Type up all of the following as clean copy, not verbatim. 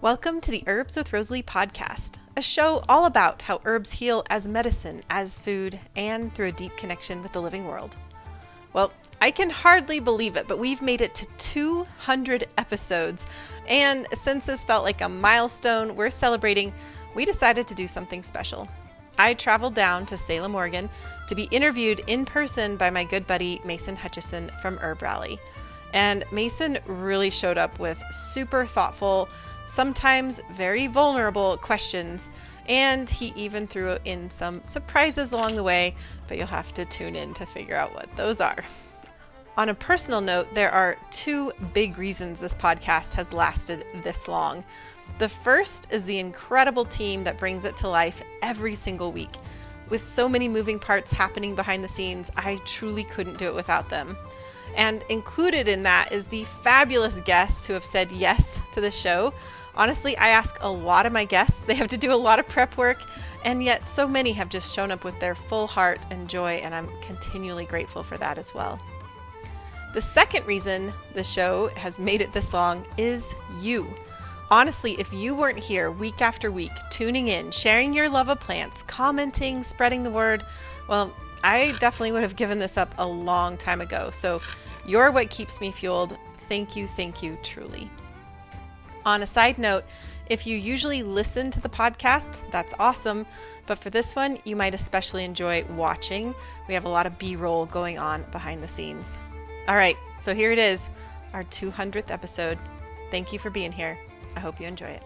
Welcome to the Herbs with Rosalee podcast, a show all about how herbs heal as medicine, as food, and through a deep connection with the living world. Well, I can hardly believe it, but we've made it to 200 episodes, and since this felt like a milestone we're celebrating, we decided to do something special. I traveled down to Salem, Oregon to be interviewed in person by my good buddy Mason Hutchison from HerbRally. And Mason really showed up with super thoughtful, sometimes very vulnerable questions, and he even threw in some surprises along the way, but you'll have to tune in to figure out what those are. On a personal note, there are two big reasons this podcast has lasted this long. The first is the incredible team that brings it to life every single week. With so many moving parts happening behind the scenes, I truly couldn't do it without them. And included in that is the fabulous guests who have said yes to the show. Honestly, I ask a lot of my guests. They have to do a lot of prep work, and yet so many have just shown up with their full heart and joy, and I'm continually grateful for that as well. The second reason the show has made it this long is you. Honestly, if you weren't here week after week, tuning in, sharing your love of plants, commenting, spreading the word, well, I definitely would have given this up a long time ago. So you're what keeps me fueled. Thank you, truly. On a side note, if you usually listen to the podcast, that's awesome. But for this one, you might especially enjoy watching. We have a lot of B-roll going on behind the scenes. All right, so here it is, our 200th episode. Thank you for being here. I hope you enjoy it.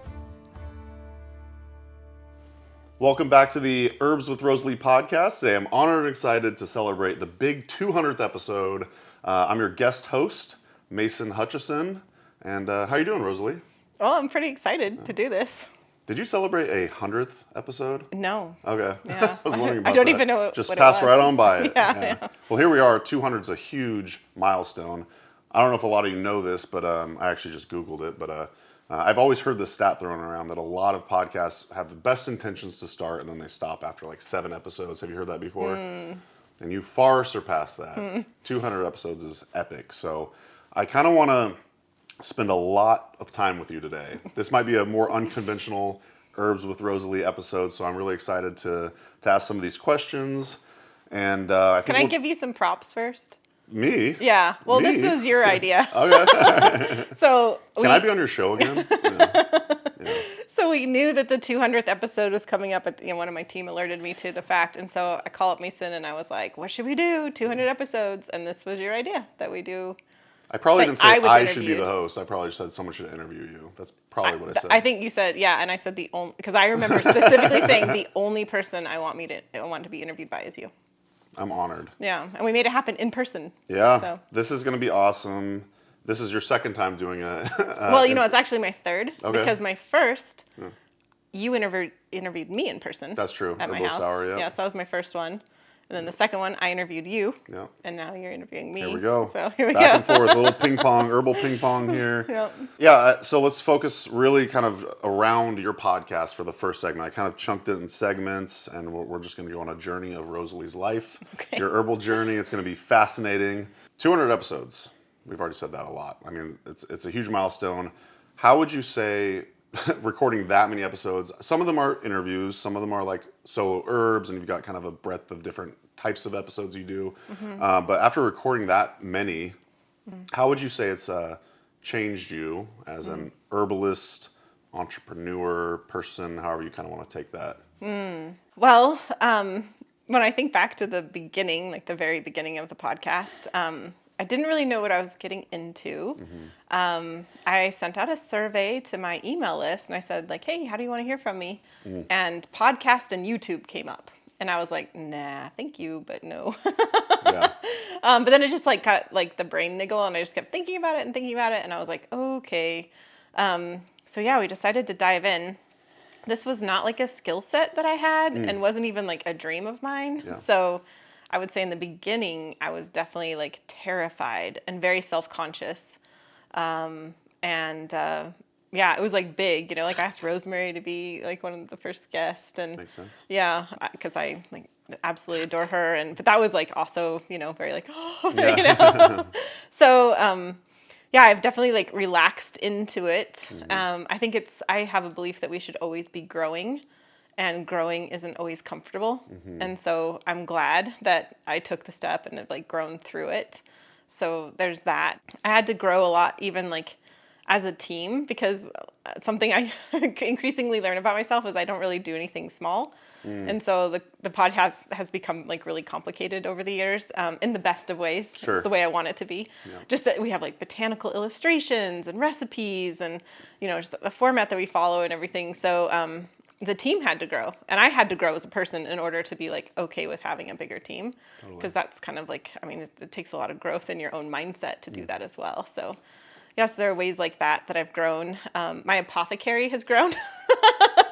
Welcome back to the Herbs with Rosalee podcast. Today I'm honored and excited to celebrate the big 200th episode. I'm your guest host, Mason Hutchison. And how are you doing, Rosalee? Well, I'm pretty excited to do this. Did you celebrate a 100th episode? No. Okay. Yeah. I was wondering about I don't that. even know Just what passed it was. right on by it. Yeah. Well, here we are. 200 is a huge milestone. I don't know if a lot of you know this, but I actually just Googled it. But I've always heard this stat thrown around that a lot of podcasts have the best intentions to start and then they stop after like 7 episodes. Have you heard that before? And you far surpassed that. 200 episodes is epic. So I kind of want to spend a lot of time with you today. This might be a more unconventional Herbs with Rosalee episode, so I'm really excited to ask some of these questions. And I think Can I give you some props first? Me? Yeah. Well, Me? this was your idea. Okay. So Can I be on your show again? Yeah. So we knew that the 200th episode was coming up. One of my team alerted me to the fact, and so I called up Mason and I was like, "What should we do? 200 episodes?" And this was your idea that we do. I probably Like, didn't say I I was should be interviewed. the host. I probably said someone should interview you. That's probably what I said. I think you said, yeah, and I said the only, because I remember specifically saying the only person I want to be interviewed by is you. I'm honored. Yeah, and we made it happen in person. Yeah, So. This is going to be awesome. This is your second time doing it. Well, it's actually my third, Okay. because my first, you interviewed me in person. That's true. At my Herbal house. Sour, yeah. Yes, that was my first one. And then the second one, I interviewed you. Yeah. And now you're interviewing me. Here we go. So here we Back and go. forth, a little ping pong, herbal ping pong here. Yep. Yeah, so let's focus really kind of around your podcast for the first segment. I kind of chunked it in segments, and we're just going to go on a journey of Rosalee's life. Okay. Your herbal journey. It's going to be fascinating. 200 episodes. We've already said that a lot. I mean, it's a huge milestone. How would you say recording that many episodes? Some of them are interviews. Some of them are like solo herbs, and you've got kind of a breadth of different types of episodes you do. But after recording that many, how would you say it's changed you as an herbalist, entrepreneur, person, however you kind of want to take that? Well, when I think back to the beginning, like the very beginning of the podcast, I didn't really know what I was getting into. I sent out a survey to my email list and I said like, hey, how do you want to hear from me? And podcast and YouTube came up. And I was like, nah, thank you, but no. Yeah. But then it just like got like the brain niggle and I just kept thinking about it. And I was like, okay. So yeah, we decided to dive in. This was not like a skill set that I had and wasn't even like a dream of mine. Yeah. So I would say in the beginning, I was definitely like terrified and very self-conscious. Yeah, it was like big, like I asked Rosemary to be like one of the first guests, and Makes sense. yeah, because I like absolutely adore her, but that was like also, very like, Yeah. So yeah, I've definitely like relaxed into it. I think I have a belief that we should always be growing, and growing isn't always comfortable. And so I'm glad that I took the step and have like grown through it. So there's that. I had to grow a lot, even like as a team, because something I increasingly learn about myself is I don't really do anything small. And so the podcast has become like really complicated over the years, in the best of ways. Sure. It's the way I want it to be. Yeah. Just that we have like botanical illustrations and recipes and, just the format that we follow and everything. So the team had to grow, and I had to grow as a person in order to be like okay with having a bigger team. Because that's kind of like, it takes a lot of growth in your own mindset to do that as well. So yes, there are ways like that I've grown. My apothecary has grown.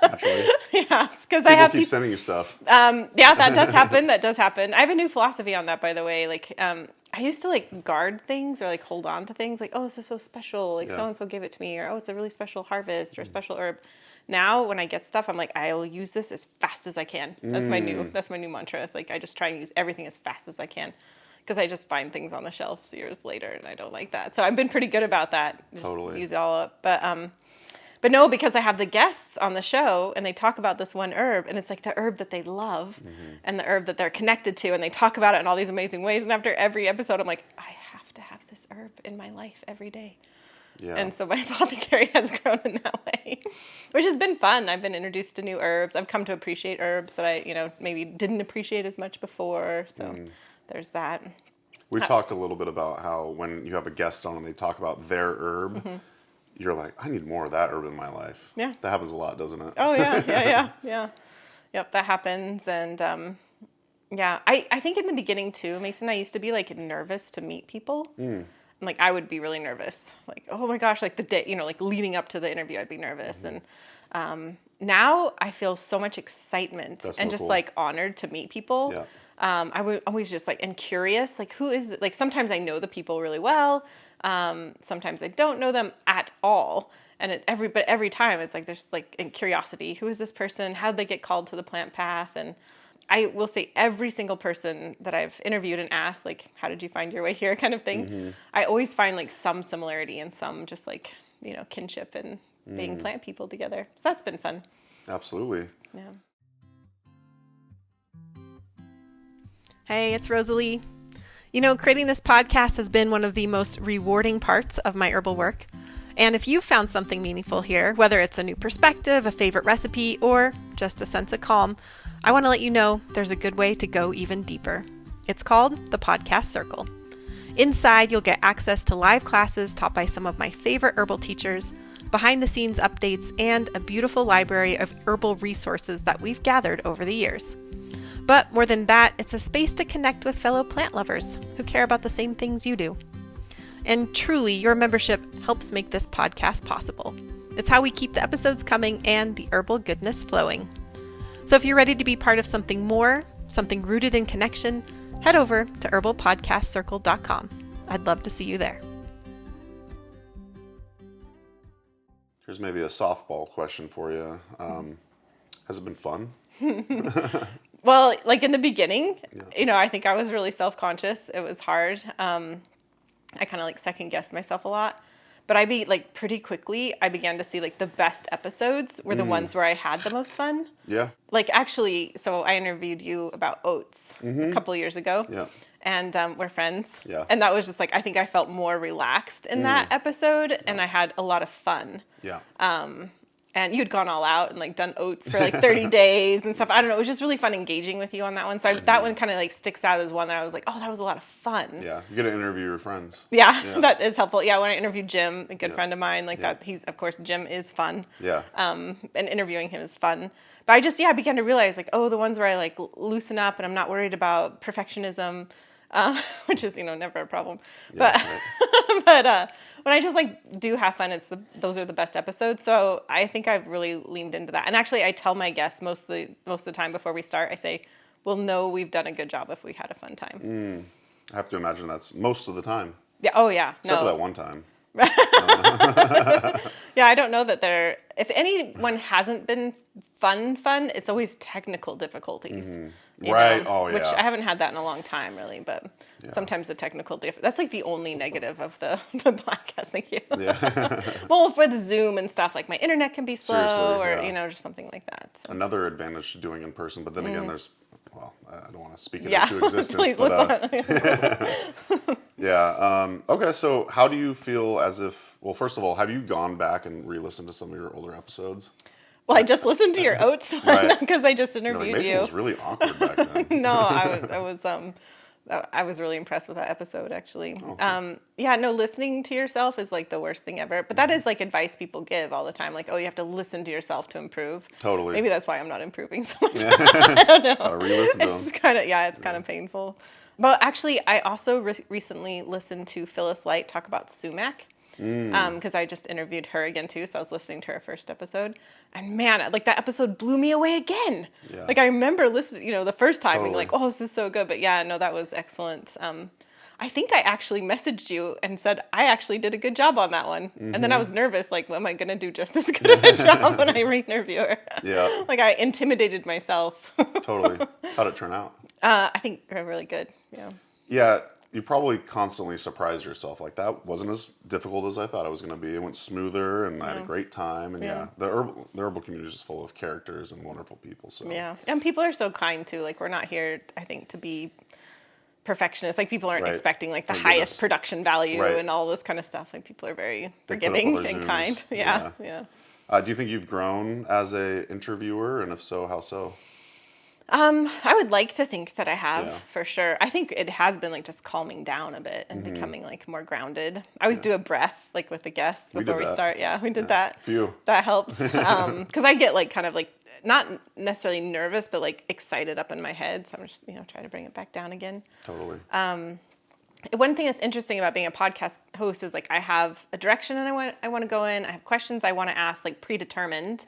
Naturally. Yes, because I have keep sending you stuff. Yeah, that does happen. That does happen. I have a new philosophy on that, by the way. Like, I used to like guard things or like hold on to things. Like, oh, this is so special. Like, so and so gave it to me, or oh, it's a really special harvest or a special herb. Now, when I get stuff, I'm like, I will use this as fast as I can. That's my new mantra. It's like I just try and use everything as fast as I can. Because I just find things on the shelves years later, and I don't like that. So I've been pretty good about that. Just use it all up. But no, because I have the guests on the show, and they talk about this one herb, and it's like the herb that they love, and the herb that they're connected to, and they talk about it in all these amazing ways. And after every episode, I'm like, I have to have this herb in my life every day. Yeah. And so my apothecary has grown in that way, which has been fun. I've been introduced to new herbs. I've come to appreciate herbs that I, maybe didn't appreciate as much before. So there's that. We talked a little bit about how when you have a guest on and they talk about their herb, you're like, I need more of that herb in my life. Yeah. That happens a lot, doesn't it? Oh, yeah. Yep, that happens. And I think in the beginning too, Mason, I used to be like nervous to meet people. Like I would be really nervous. Like, oh my gosh, like the day, like leading up to the interview, I'd be nervous. And now I feel so much excitement and just cool. Like honored to meet people. Yeah. I would always just like, and curious, like who is it? Like sometimes I know the people really well. Sometimes I don't know them at all. And every time it's like, there's like in curiosity, who is this person? How'd they get called to the plant path? And I will say every single person that I've interviewed and asked, like, how did you find your way here kind of thing? I always find like some similarity and some just like, kinship and being plant people together. So that's been fun. Absolutely. Yeah. Hey, it's Rosalee. Creating this podcast has been one of the most rewarding parts of my herbal work. And if you've found something meaningful here, whether it's a new perspective, a favorite recipe, or just a sense of calm, I want to let you know there's a good way to go even deeper. It's called the Podcast Circle. Inside, you'll get access to live classes taught by some of my favorite herbal teachers, behind-the-scenes updates, and a beautiful library of herbal resources that we've gathered over the years. But more than that, it's a space to connect with fellow plant lovers who care about the same things you do. And truly, your membership helps make this podcast possible. It's how we keep the episodes coming and the herbal goodness flowing. So if you're ready to be part of something more, something rooted in connection, head over to herbalpodcastcircle.com. I'd love to see you there. Here's maybe a softball question for you. Has it been fun? Well, like in the beginning, I think I was really self-conscious. It was hard. I kind of like second guessed myself a lot, but pretty quickly, I began to see like the best episodes were the ones where I had the most fun. Yeah. Like actually, so I interviewed you about oats a couple of years ago. Yeah. And we're friends. Yeah. And that was just like, I think I felt more relaxed in that episode and I had a lot of fun. Yeah. And you'd gone all out and like done oats for like 30 days and stuff. I don't know. It was just really fun engaging with you on that one. So that one kind of like sticks out as one that I was like, oh, that was a lot of fun. Yeah. You get to interview your friends. Yeah. That is helpful. Yeah. When I interviewed Jim, a good friend of mine, like that, of course, Jim is fun. Yeah. And interviewing him is fun. But I began to realize like, oh, the ones where I like loosen up and I'm not worried about perfectionism, which is, never a problem. Yeah, but when I just like do have fun, those are the best episodes. So I think I've really leaned into that. And actually I tell my guests most of the time before we start, I say, we'll know we've done a good job if we had a fun time. I have to imagine that's most of the time. Yeah. Oh yeah. Except for that one time. Yeah, I don't know that if anyone hasn't been fun, it's always technical difficulties. Right. Know, Oh, yeah. Which I haven't had that in a long time, really, but sometimes the technical that's like the only negative of the podcast. Thank you. Yeah. Well, for the Zoom and stuff, like my internet can be slow or, just something like that. So. Another advantage to doing in person, but then again, there's, well, I don't want to speak it into existence, Please, but okay, so how do you feel well, first of all, have you gone back and re-listened to some of your older episodes? Well, I just listened to your oats one because I just interviewed Mason you. was really awkward back then. No, I was really impressed with that episode, actually. No, listening to yourself is like the worst thing ever. But that is like advice people give all the time. Like, oh, you have to listen to yourself to improve. Totally. Maybe that's why I'm not improving so much. I don't know. Re-listen to them. It's kind of painful. But actually, I also recently listened to Phyllis Light talk about sumac. Because I just interviewed her again too, so I was listening to her first episode, and man, like that episode blew me away again. Yeah. Like I remember listening, the first time being like, "Oh, this is so good," but yeah, no, that was excellent. I think I actually messaged you and said I actually did a good job on that one, and then I was nervous, like, am I gonna do just as good of a job when I re-interview her? Yeah, like I intimidated myself. Totally. How'd it turn out? I think really good. Yeah. Yeah. You probably constantly surprise yourself. Like, that wasn't as difficult as I thought it was going to be. It went smoother, and I had a great time. And the herbal community is just full of characters and wonderful people. So and people are so kind too. Like, we're not here, I think, to be perfectionists. Like, people aren't expecting like the highest production value and all this kind of stuff. Like, people are very forgiving and kind. Yeah. Do you think you've grown as a interviewer, and if so, how so? I would like to think that I have, for sure. I think it has been like just calming down a bit and becoming like more grounded. I always do a breath like with the guests before we start. Yeah, we did that. Phew. That helps. Because I get like kind of like not necessarily nervous, but like excited up in my head. So I'm just, trying to bring it back down again. Totally. One thing that's interesting about being a podcast host is like I have a direction and I want to go in. I have questions I want to ask, like predetermined.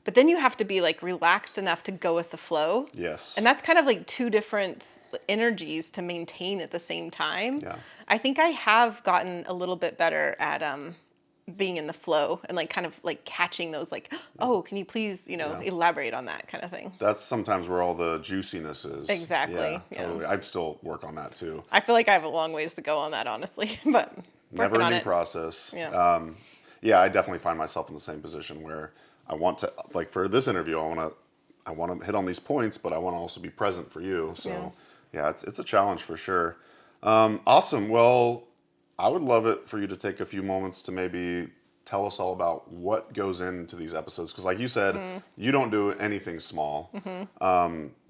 But then you have to be like relaxed enough to go with the flow. Yes. And that's kind of like two different energies to maintain at the same time. Yeah. I think I have gotten a little bit better at being in the flow and like kind of like catching those like, oh, can you please, elaborate on that kind of thing. That's sometimes where all the juiciness is. Exactly. Yeah, totally. I still work on that too. I feel like I have a long ways to go on that, honestly, but never a new process. Yeah. I definitely find myself in the same position where I want to, like for this interview, I want to hit on these points, but I want to also be present for you. So it's a challenge for sure. Awesome. Well, I would love it for you to take a few moments to maybe tell us all about what goes into these episodes. Because like you said, you don't do anything small.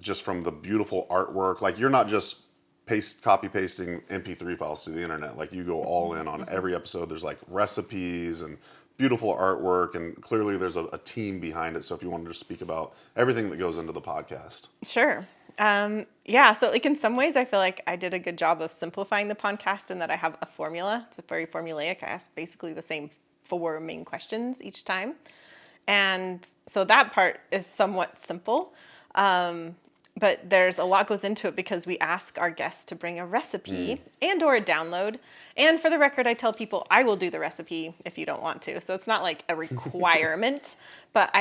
Just from the beautiful artwork, like you're not just copy pasting MP3 files to the internet. Like you go all in on every episode. There's like recipes and beautiful artwork, and clearly there's a team behind it. So if you wanted to speak about everything that goes into the podcast. Sure. So like in some ways I feel like I did a good job of simplifying the podcast in that I have a formula. It's very formulaic. I ask basically the same 4 main questions each time. And so that part is somewhat simple. But there's a lot goes into it because we ask our guests to bring a recipe and or a download. And for the record, I tell people I will do the recipe if you don't want to. So it's not like a requirement. But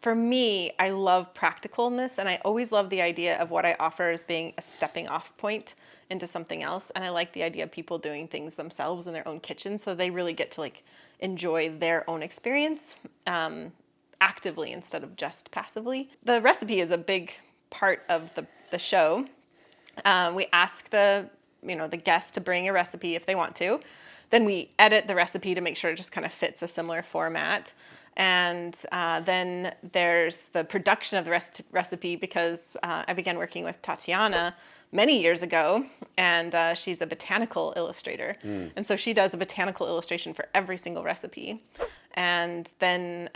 for me, I love practicalness. And I always love the idea of what I offer as being a stepping off point into something else. And I like the idea of people doing things themselves in their own kitchen. So they really get to like enjoy their own experience actively instead of just passively. The recipe is a big part of the show. We ask the guests to bring a recipe if they want to. Then we edit the recipe to make sure it just kind of fits a similar format. And then there's the production of the recipe because I began working with Tatiana many years ago, and she's a botanical illustrator. And so she does a botanical illustration for every single recipe. And then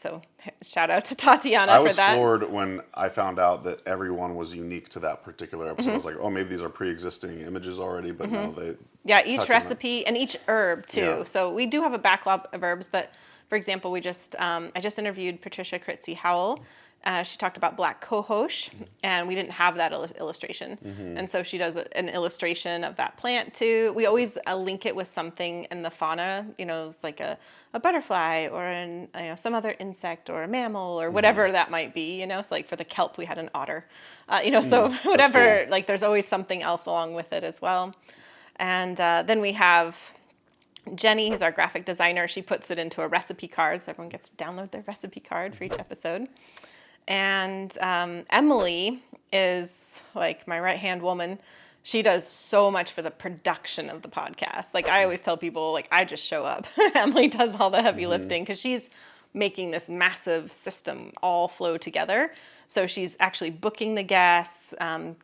so shout out to Tatiana for that. I was floored when I found out that everyone was unique to that particular episode. I was like, oh, maybe these are pre-existing images already, but no, they... Yeah, each recipe and each herb too. Yeah. So we do have a backlog of herbs, but for example, I just interviewed Patricia Critzy Howell, She talked about black cohosh, and we didn't have that illustration. And so she does an illustration of that plant too. We always link it with something in the fauna, like a butterfly or some other insect or a mammal or whatever that might be, So like for the kelp, we had an otter, so whatever, cool. Like there's always something else along with it as well. And then we have Jenny, who's our graphic designer. She puts it into a recipe card, so everyone gets to download their recipe card for each episode. And Emilie is like my right-hand woman. She does so much for the production of the podcast. Like I always tell people, like I just show up. Emilie does all the heavy lifting because she's making this massive system all flow together. So she's actually booking the guests,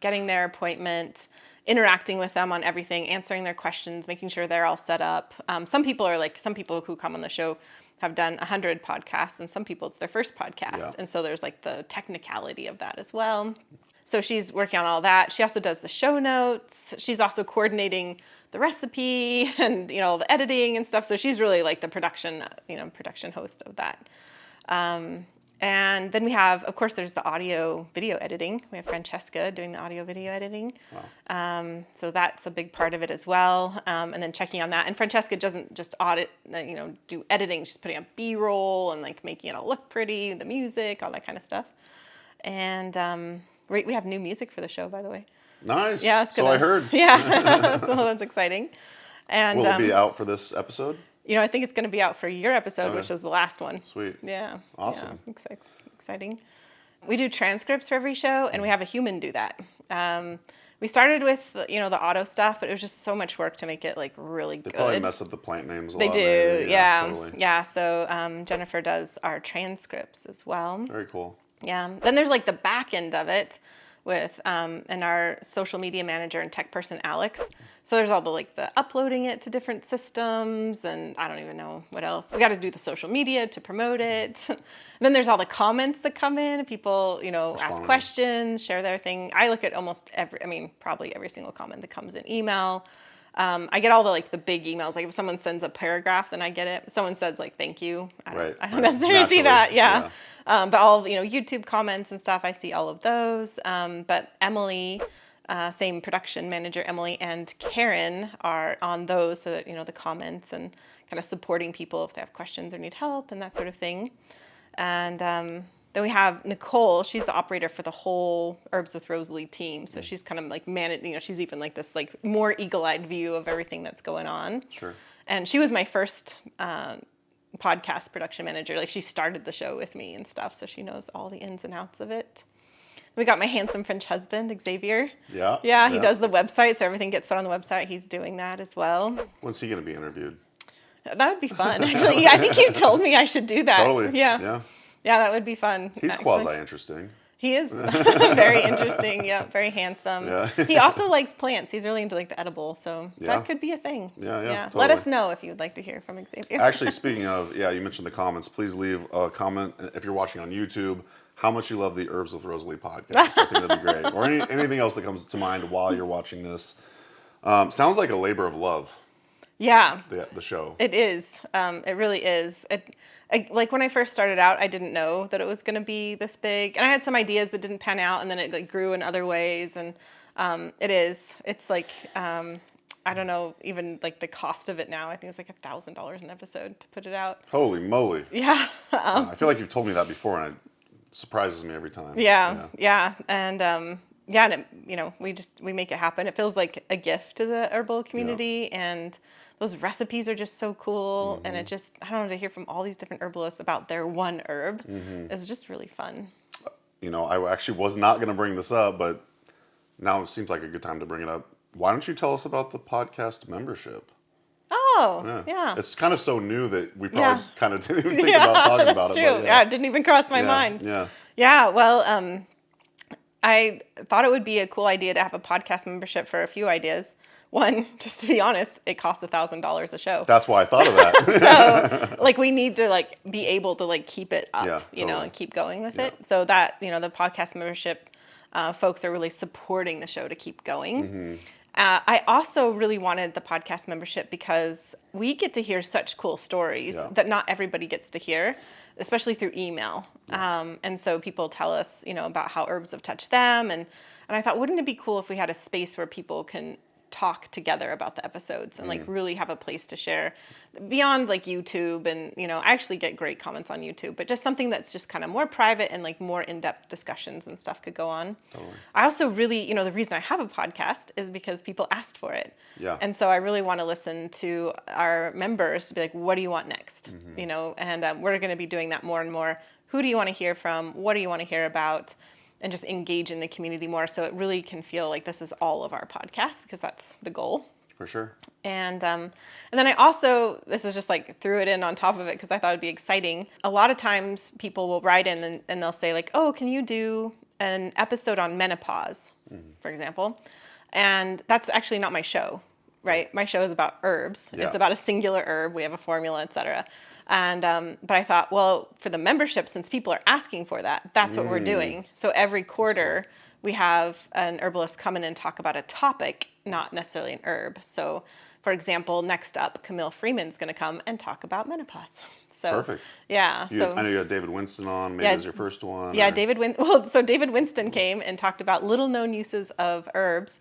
getting their appointment, interacting with them on everything, answering their questions, making sure they're all set up. Some people who come on the show have done 100 podcasts, and some people it's their first podcast. Yeah. And so there's like the technicality of that as well. So she's working on all that. She also does the show notes. She's also coordinating the recipe and, the editing and stuff. So she's really like the production host of that. And then we have, of course, there's the audio video editing. We have Francesca doing the audio video editing. Wow. So that's a big part of it as well. And then checking on that. And Francesca doesn't just do editing. She's putting up B-roll and like making it all look pretty, the music, all that kind of stuff. And we have new music for the show, by the way. Nice. Yeah, so I heard. Yeah, so that's exciting. And will it be out for this episode? I think it's going to be out for your episode, which is the last one. Sweet. Yeah. Awesome. Yeah, exciting. We do transcripts for every show, and we have a human do that. We started with, the auto stuff, but it was just so much work to make it, like, really good. They probably mess up the plant names a lot. They do, maybe. yeah. Totally. Yeah, so Jennifer does our transcripts as well. Very cool. Yeah. Then there's, like, the back end of it with and our social media manager and tech person, Alex. So there's all the uploading it to different systems, and I don't even know what else. We got to do the social media to promote it. Then there's all the comments that come in. People, ask questions, share their thing. I look at probably every single comment that comes in email. I get all the big emails. Like if someone sends a paragraph, then I get it. If someone says thank you. I don't necessarily see that. Yeah. But all, YouTube comments and stuff, I see all of those. But Emilie, same production manager, Emilie and Karen are on those, so that, the comments and kind of supporting people if they have questions or need help and that sort of thing. And then we have Nicole. She's the operator for the whole Herbs with Rosalee team. So she's kind of she's even this more eagle-eyed view of everything that's going on. Sure. And she was my first podcast production manager. She started the show with me and stuff, so she knows all the ins and outs of it. We got my handsome French husband, Xavier. Yeah, he does the website, so everything gets put on the website. He's doing that as well. When's he going to be interviewed? That would be fun, actually. I think you told me I should do that. Totally. Yeah, that would be fun. He's quasi-interesting. He is very interesting. Yeah, very handsome. Yeah. He also likes plants. He's really into the edible, so that could be a thing. Yeah. Totally. Let us know if you would like to hear from Xavier. Actually, speaking of, you mentioned the comments. Please leave a comment if you're watching on YouTube. How much you love the Herbs with Rosalee podcast. I think that'd be great. Or anything else that comes to mind while you're watching this. Sounds like a labor of love. Yeah. The show. It is. It really is. When I first started out, I didn't know that it was going to be this big. And I had some ideas that didn't pan out, and then it grew in other ways. And it is. It's I don't know, even the cost of it now. I think it's $1,000 an episode to put it out. Holy moly. Yeah. I feel like you've told me that before, and it surprises me every time. Yeah. And and we make it happen. It feels like a gift to the herbal community, and those recipes are just so cool. And it I don't know, to hear from all these different herbalists about their one herb is just really fun. I actually was not going to bring this up, but now it seems like a good time to bring it up. Why don't you tell us about the podcast membership? Oh, yeah. It's kind of so new that we probably kind of didn't even think about talking about it. That's true. Yeah, it didn't even cross my mind. Yeah, well, I thought it would be a cool idea to have a podcast membership for a few ideas. One, just to be honest, it costs $1,000 a show. That's why I thought of that. So, we need to be able to keep it up, and keep going with it. So that, the podcast membership folks are really supporting the show to keep going. I also really wanted the podcast membership because we get to hear such cool stories that not everybody gets to hear, especially through email. And so people tell us, about how herbs have touched them. And I thought, wouldn't it be cool if we had a space where people can talk together about the episodes and really have a place to share beyond YouTube and I actually get great comments on YouTube, but just something that's just kind of more private and more in-depth discussions and stuff could go on. Totally. I also really the reason I have a podcast is because people asked for it. And so I really want to listen to our members to be like, what do you want next? And we're going to be doing that more and more. Who do you want to hear from? What do you want to hear about? And just engage in the community more, so it really can feel like this is all of our podcast, because that's the goal. For sure. And then I also, this is just threw it in on top of it because I thought it'd be exciting. A lot of times people will write in and they'll say oh, can you do an episode on menopause, for example? And that's actually not my show, right? My show is about herbs. It's about a singular herb. We have a formula, etc. And but I thought, well, for the membership, since people are asking for that, that's what we're doing. So every quarter we have an herbalist come in and talk about a topic, not necessarily an herb. So, for example, next up, Camille Freeman's going to come and talk about menopause. So, perfect. Yeah. I know you had David Winston on. Maybe it was your first one. Yeah, David Winston came and talked about little-known uses of herbs.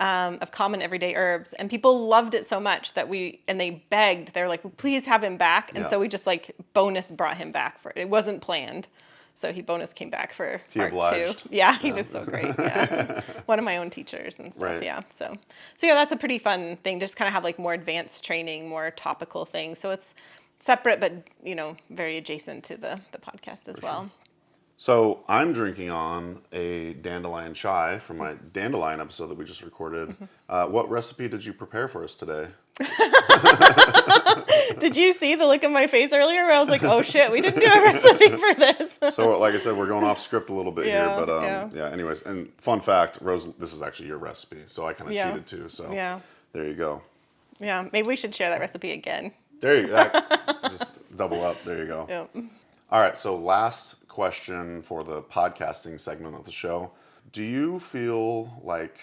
Of common everyday herbs, and people loved it so much that they begged. They were like, please have him back. And so we just bonus brought him back for it. It wasn't planned. So he bonus came back for part 2. Yeah, he was so great. Yeah. One of my own teachers and stuff. Right. Yeah. So yeah, that's a pretty fun thing. Just kind of have more advanced training, more topical things. So it's separate, but very adjacent to the podcast as well. Sure. So I'm drinking on a dandelion chai from my dandelion episode that we just recorded. What recipe did you prepare for us today? Did you see the look on my face earlier where I was like, oh shit, we didn't do a recipe for this? So like I said, we're going off script a little bit here, but anyways, and fun fact, Rose, this is actually your recipe, so I kind of cheated too, so there you go. Yeah, maybe we should share that recipe again. There you go. Just double up, there you go. Yep. All right, so last question for the podcasting segment of the show. Do you feel like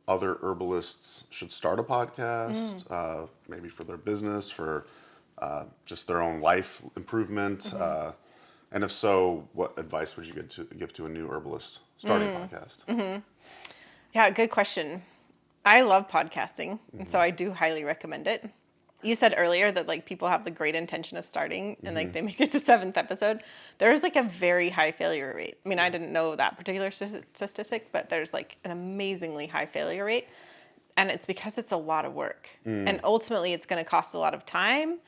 other herbalists should start a podcast, maybe for their business, for just their own life improvement? And if so, what advice would you give to a new herbalist starting a podcast? Yeah, good question. I love podcasting, and so I do highly recommend it. You said earlier that people have the great intention of starting and they make it to 7th episode. There's a very high failure rate. I mean, I didn't know that particular statistic, but there's an amazingly high failure rate. And it's because it's a lot of work. And ultimately it's going to cost a lot of time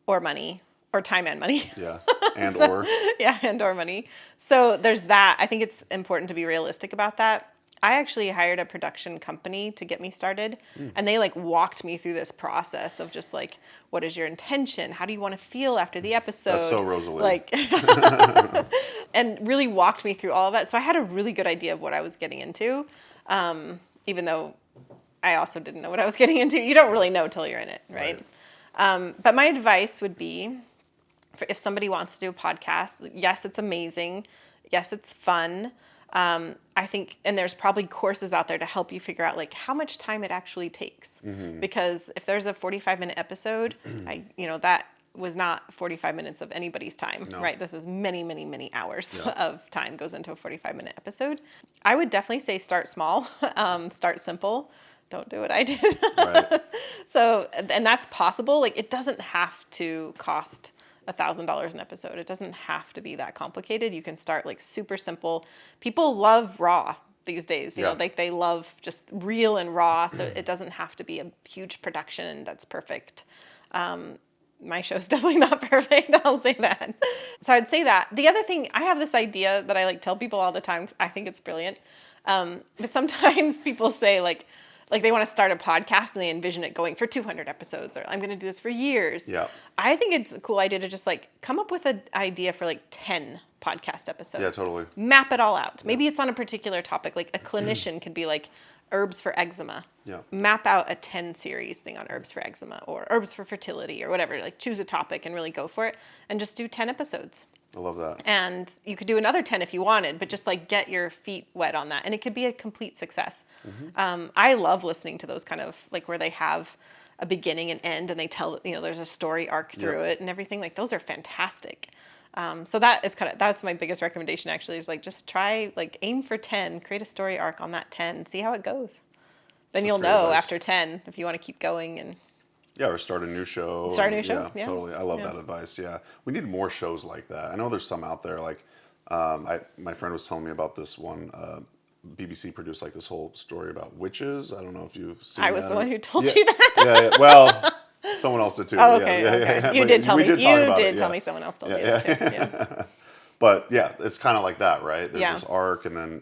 or money, or time and money. Yeah. And or. Yeah, and or money. So there's that. I think it's important to be realistic about that. I actually hired a production company to get me started, and they walked me through this process of just what is your intention? How do you want to feel after the episode? That's so Rosalee. And really walked me through all of that. So I had a really good idea of what I was getting into, even though I also didn't know what I was getting into. You don't really know till you're in it, right? But my advice would be, if somebody wants to do a podcast, yes, it's amazing. Yes, it's fun. I think, and there's probably courses out there to help you figure out how much time it actually takes. Because if there's a 45-minute episode, that was not 45 minutes of anybody's time, right? This is many, many, many hours of time goes into a 45-minute episode. I would definitely say start small, start simple. Don't do what I did. Right. So, and that's possible. It doesn't have to cost $1,000 an episode. It doesn't have to be that complicated. You can start super simple. People love raw these days. You know, they love just real and raw. So it doesn't have to be a huge production that's perfect. My show's definitely not perfect. I'll say that. So I'd say that. The other thing, I have this idea that I tell people all the time. I think it's brilliant. But sometimes people say they want to start a podcast and they envision it going for 200 episodes, or I'm going to do this for years. Yeah. I think it's a cool idea to just come up with an idea for 10 podcast episodes. Yeah, totally. Map it all out. Maybe it's on a particular topic. A clinician could be herbs for eczema. Yeah. Map out a 10 series thing on herbs for eczema or herbs for fertility or whatever. Choose a topic and really go for it and just do 10 episodes. I love that. And you could do another 10 if you wanted, but just like get your feet wet on that. And it could be a complete success. I love listening to those kind of like where they have a beginning and end and they tell, there's a story arc through it and everything. Like those are fantastic. So that's my biggest recommendation actually is like, just try, like aim for 10, create a story arc on that 10, see how it goes. Then you'll know after 10 if you want to keep going and. Yeah, or start a new show. Yeah, totally. I love that advice. Yeah, we need more shows like that. I know there's some out there. Like, my friend was telling me about this one. BBC produced like this whole story about witches. I don't know if you've seen. I was the one who told you that. Yeah. Well, someone else did too. Oh, okay. Yeah. You did tell me. You did tell me someone else told you that too. Yeah. But yeah, it's kind of like that, right? There's this arc, and then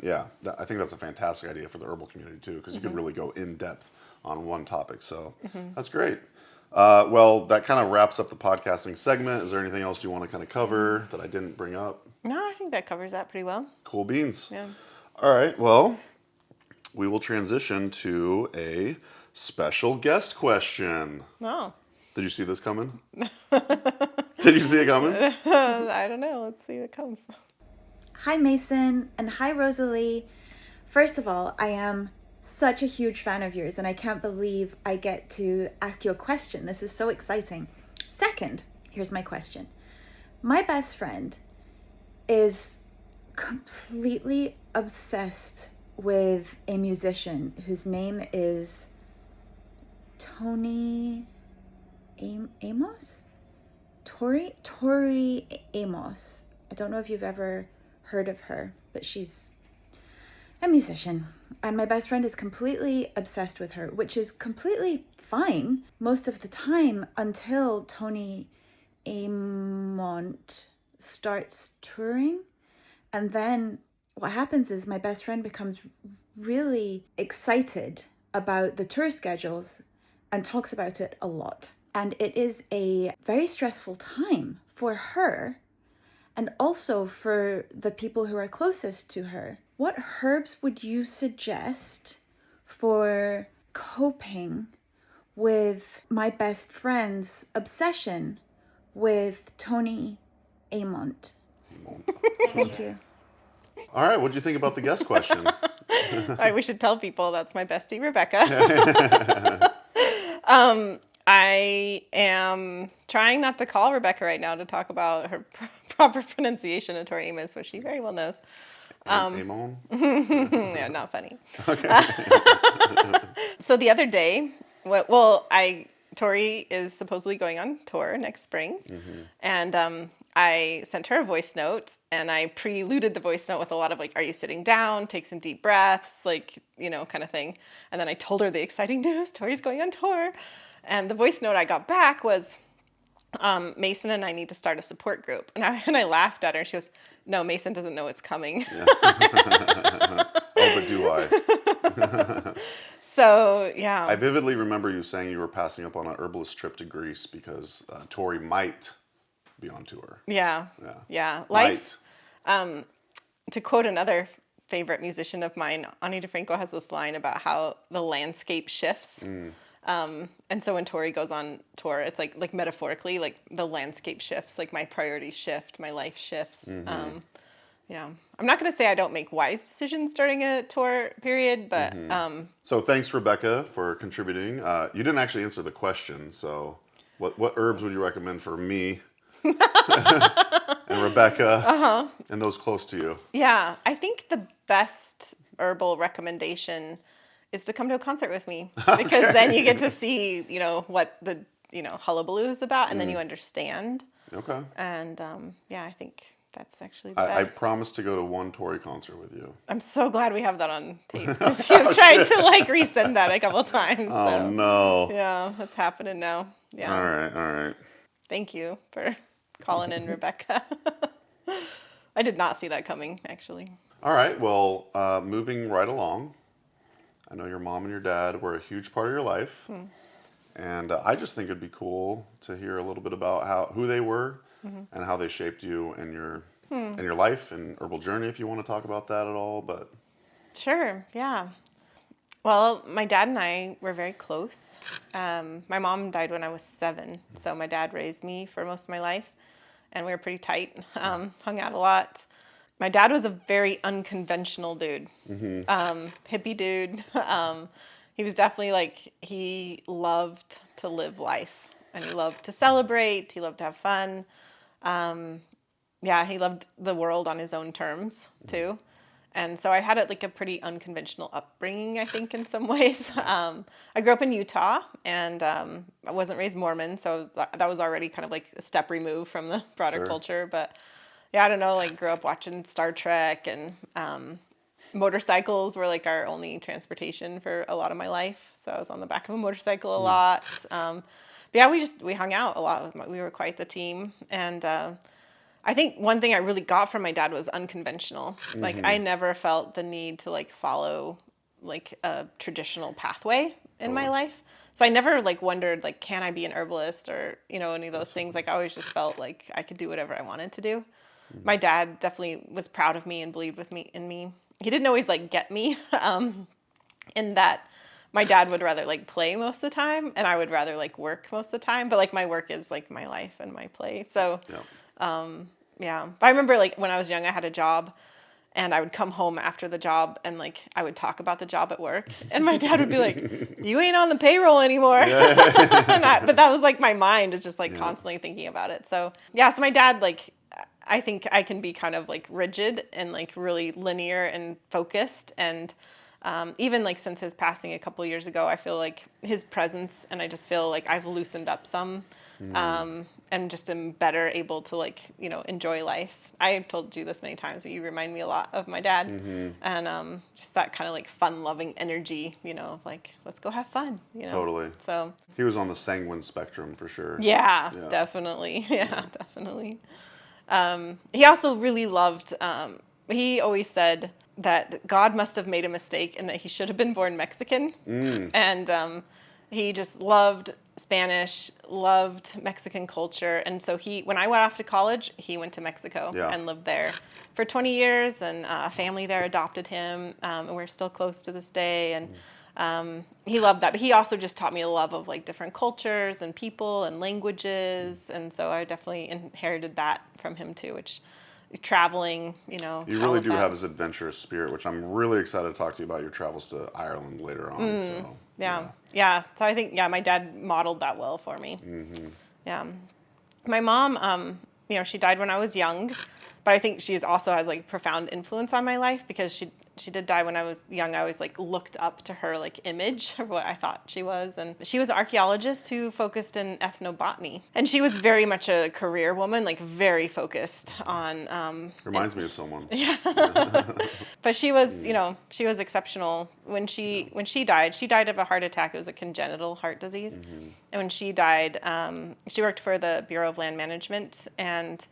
I think that's a fantastic idea for the herbal community too, because you can really go in depth on one topic. So that's great. Well, that kind of wraps up the podcasting segment. Is there anything else you want to kind of cover that I didn't bring up? No, I think that covers that pretty well. Cool beans. Yeah. All right. Well, we will transition to a special guest question. Oh. Did you see this coming? Did you see it coming? I don't know. Let's see what comes. Hi, Mason, and hi, Rosalee. First of all, I am such a huge fan of yours, and I can't believe I get to ask you a question. This is so exciting. Second, here's my question. My best friend is completely obsessed with a musician whose name is Tori Amos? Tori Amos. I don't know if you've ever heard of her, but she's a musician. And my best friend is completely obsessed with her, which is completely fine most of the time until Tony Amont starts touring. And then what happens is my best friend becomes really excited about the tour schedules and talks about it a lot. And it is a very stressful time for her and also for the people who are closest to her. What herbs would you suggest for coping with my best friend's obsession with Tony Amont? Thank you. All right, what do you think about the guest question? We should tell people that's my bestie, Rebecca. I am trying not to call Rebecca right now to talk about her proper pronunciation of Tori Amos, which she very well knows. Amon? Yeah, not funny. Okay. So the other day, Tori is supposedly going on tour next spring, and I sent her a voice note, and I preluded the voice note with a lot of like, are you sitting down? Take some deep breaths, like, kind of thing. And then I told her the exciting news, Tori's going on tour. And the voice note I got back was, Mason and I need to start a support group. And I laughed at her. She goes, no, Mason doesn't know it's coming. Yeah. Oh, but do I? So, yeah. I vividly remember you saying you were passing up on an herbalist trip to Greece because Tori might be on tour. Yeah. Life, to quote another favorite musician of mine, Ani DeFranco has this line about how the landscape shifts. And so when Tori goes on tour, it's like metaphorically, like the landscape shifts, like my priorities shift, my life shifts. Yeah. I'm not going to say I don't make wise decisions during a tour period, but... So thanks, Rebecca, for contributing. You didn't actually answer the question, so what herbs would you recommend for me and Rebecca and those close to you? Yeah, I think the best herbal recommendation is to come to a concert with me, because then you get to see, what the, hullabaloo is about, and then you understand. Okay. And I think that's actually the best. I promised to go to one Tori concert with you. I'm so glad we have that on tape, because you've tried to resend that a couple times. Oh, no. Yeah, that's happening now. Yeah. All right. Thank you for calling in, Rebecca. I did not see that coming, actually. All right. Well, moving right along. I know your mom and your dad were a huge part of your life. And I just think it'd be cool to hear a little bit about who they were and how they shaped you and your life and herbal journey, if you want to talk about that at all. But sure, yeah. Well, my dad and I were very close. My mom died when I was 7, so my dad raised me for most of my life. and we were pretty tight, hung out a lot. My dad was a very unconventional dude, hippie dude. He was definitely like, he loved to live life, and he loved to celebrate. He loved to have fun. He loved the world on his own terms too. And so I had a pretty unconventional upbringing, I think, in some ways. I grew up in Utah, and I wasn't raised Mormon, so that was already kind of like a step removed from the broader culture. But yeah, I don't know, grew up watching Star Trek, and motorcycles were our only transportation for a lot of my life. So I was on the back of a motorcycle a lot. But yeah, we hung out a lot. We were quite the team. And I think one thing I really got from my dad was unconventional. I never felt the need to follow a traditional pathway in my life. So I never wondered can I be an herbalist or any of those things. I always just felt like I could do whatever I wanted to do. My dad definitely was proud of me and believed in me. He didn't always get me in that my dad would rather play most of the time, and I would rather work most of the time. But my work is my life and my play. So yeah. But I remember when I was young, I had a job, and I would come home after the job, and I would talk about the job at work, and my dad would be like, "You ain't on the payroll anymore." But that was my mind is just constantly thinking about it. So yeah, so my dad I think I can be kind of rigid and really linear and focused, and even since his passing a couple years ago, I feel his presence, and I just feel I've loosened up some, and just am better able to enjoy life. I have told you this many times, but you remind me a lot of my dad, and just that kind of fun-loving energy, let's go have fun, Totally. So he was on the sanguine spectrum for sure. Yeah. Definitely. Yeah, definitely. He also really loved, he always said that God must have made a mistake and that he should have been born Mexican. And he just loved Spanish, loved Mexican culture. And so when I went off to college, he went to Mexico and lived there for 20 years. And a family there adopted him. And we're still close to this day. And he loved that. But he also just taught me a love of different cultures and people and languages. And so I definitely inherited that from him too, which traveling, You really do have this adventurous spirit, which I'm really excited to talk to you about your travels to Ireland later on. So, yeah. So I think, my dad modeled that well for me. Yeah. My mom, she died when I was young, but I think she also has profound influence on my life because she did die when I was young. I always looked up to her image of what I thought she was, and she was an archaeologist who focused in ethnobotany, and she was very much a career woman, very focused on. Reminds me of someone. Yeah, but she was, she was exceptional. When she died of a heart attack. It was a congenital heart disease, and when she died, she worked for the Bureau of Land Management, and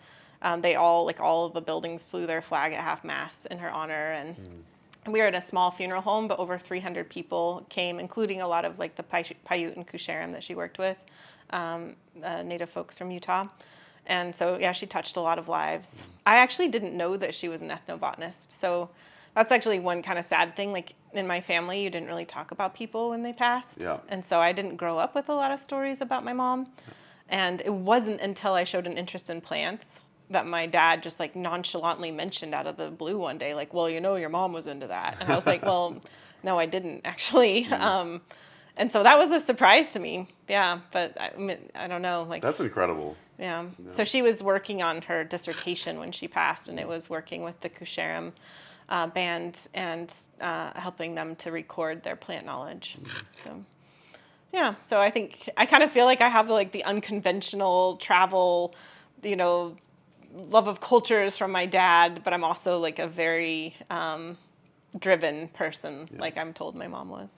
they all of the buildings flew their flag at half-mast in her honor, and we were in a small funeral home, but over 300 people came, including a lot of the Paiute and Kusharam that she worked with, native folks from Utah. And so, yeah, she touched a lot of lives. I actually didn't know that she was an ethnobotanist, so that's actually one kind of sad thing. In my family, you didn't really talk about people when they passed, and so I didn't grow up with a lot of stories about my mom. And it wasn't until I showed an interest in plants that my dad just nonchalantly mentioned out of the blue one day, well, your mom was into that. And I was like, well, no, I didn't actually. And so that was a surprise to me. Yeah. But I don't know. That's incredible. Yeah. So she was working on her dissertation when she passed, and it was working with the Kusharam band and helping them to record their plant knowledge. So, yeah. So I think I kind of feel like I have the unconventional travel, love of cultures from my dad, but I'm also a very driven person, I'm told my mom was.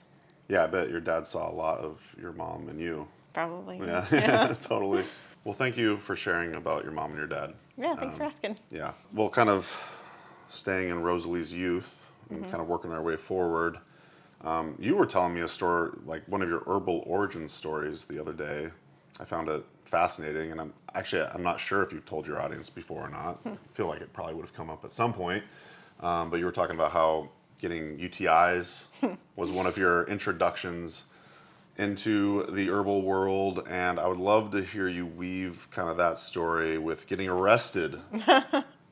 Yeah, I bet your dad saw a lot of your mom and you. Probably. Yeah. Totally. Well, thank you for sharing about your mom and your dad. Yeah, thanks for asking. Yeah. Well, kind of staying in Rosalee's youth and kind of working our way forward, you were telling me a story, one of your herbal origin stories the other day. I found it fascinating, and I'm not sure if you've told your audience before or not. I feel like it probably would have come up at some point, but you were talking about how getting UTIs was one of your introductions into the herbal world, and I would love to hear you weave kind of that story with getting arrested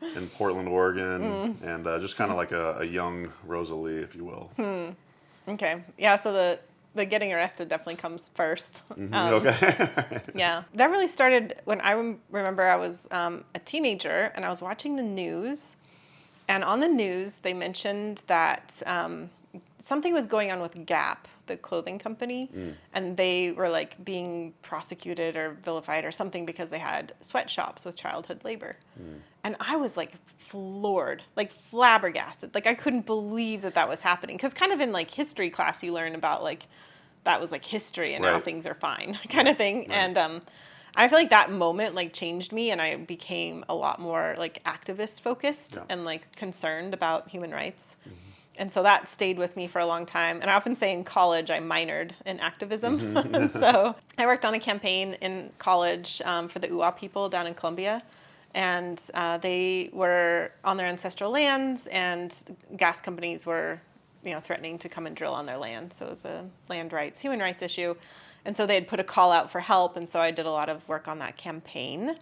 in Portland, Oregon, and just kind of like a young Rosalee, if you will. Okay. Yeah, so the getting arrested definitely comes first. Okay. Yeah. That really started when I remember I was a teenager and I was watching the news. And on the news, they mentioned that something was going on with Gap, the clothing company, and they were like being prosecuted or vilified or something because they had sweatshops with childhood labor. And I was like floored, like flabbergasted. Like I couldn't believe that was happening. Because kind of in like history class, you learn about like that was like history and now things are fine kind of thing. Right. And I feel like that moment like changed me, and I became a lot more like activist focused and like concerned about human rights. And so that stayed with me for a long time. And I often say in college, I minored in activism. And so I worked on a campaign in college for the Uwa people down in Colombia. And they were on their ancestral lands, and gas companies were, threatening to come and drill on their land. So it was a land rights, human rights issue. And so they had put a call out for help. And so I did a lot of work on that campaign,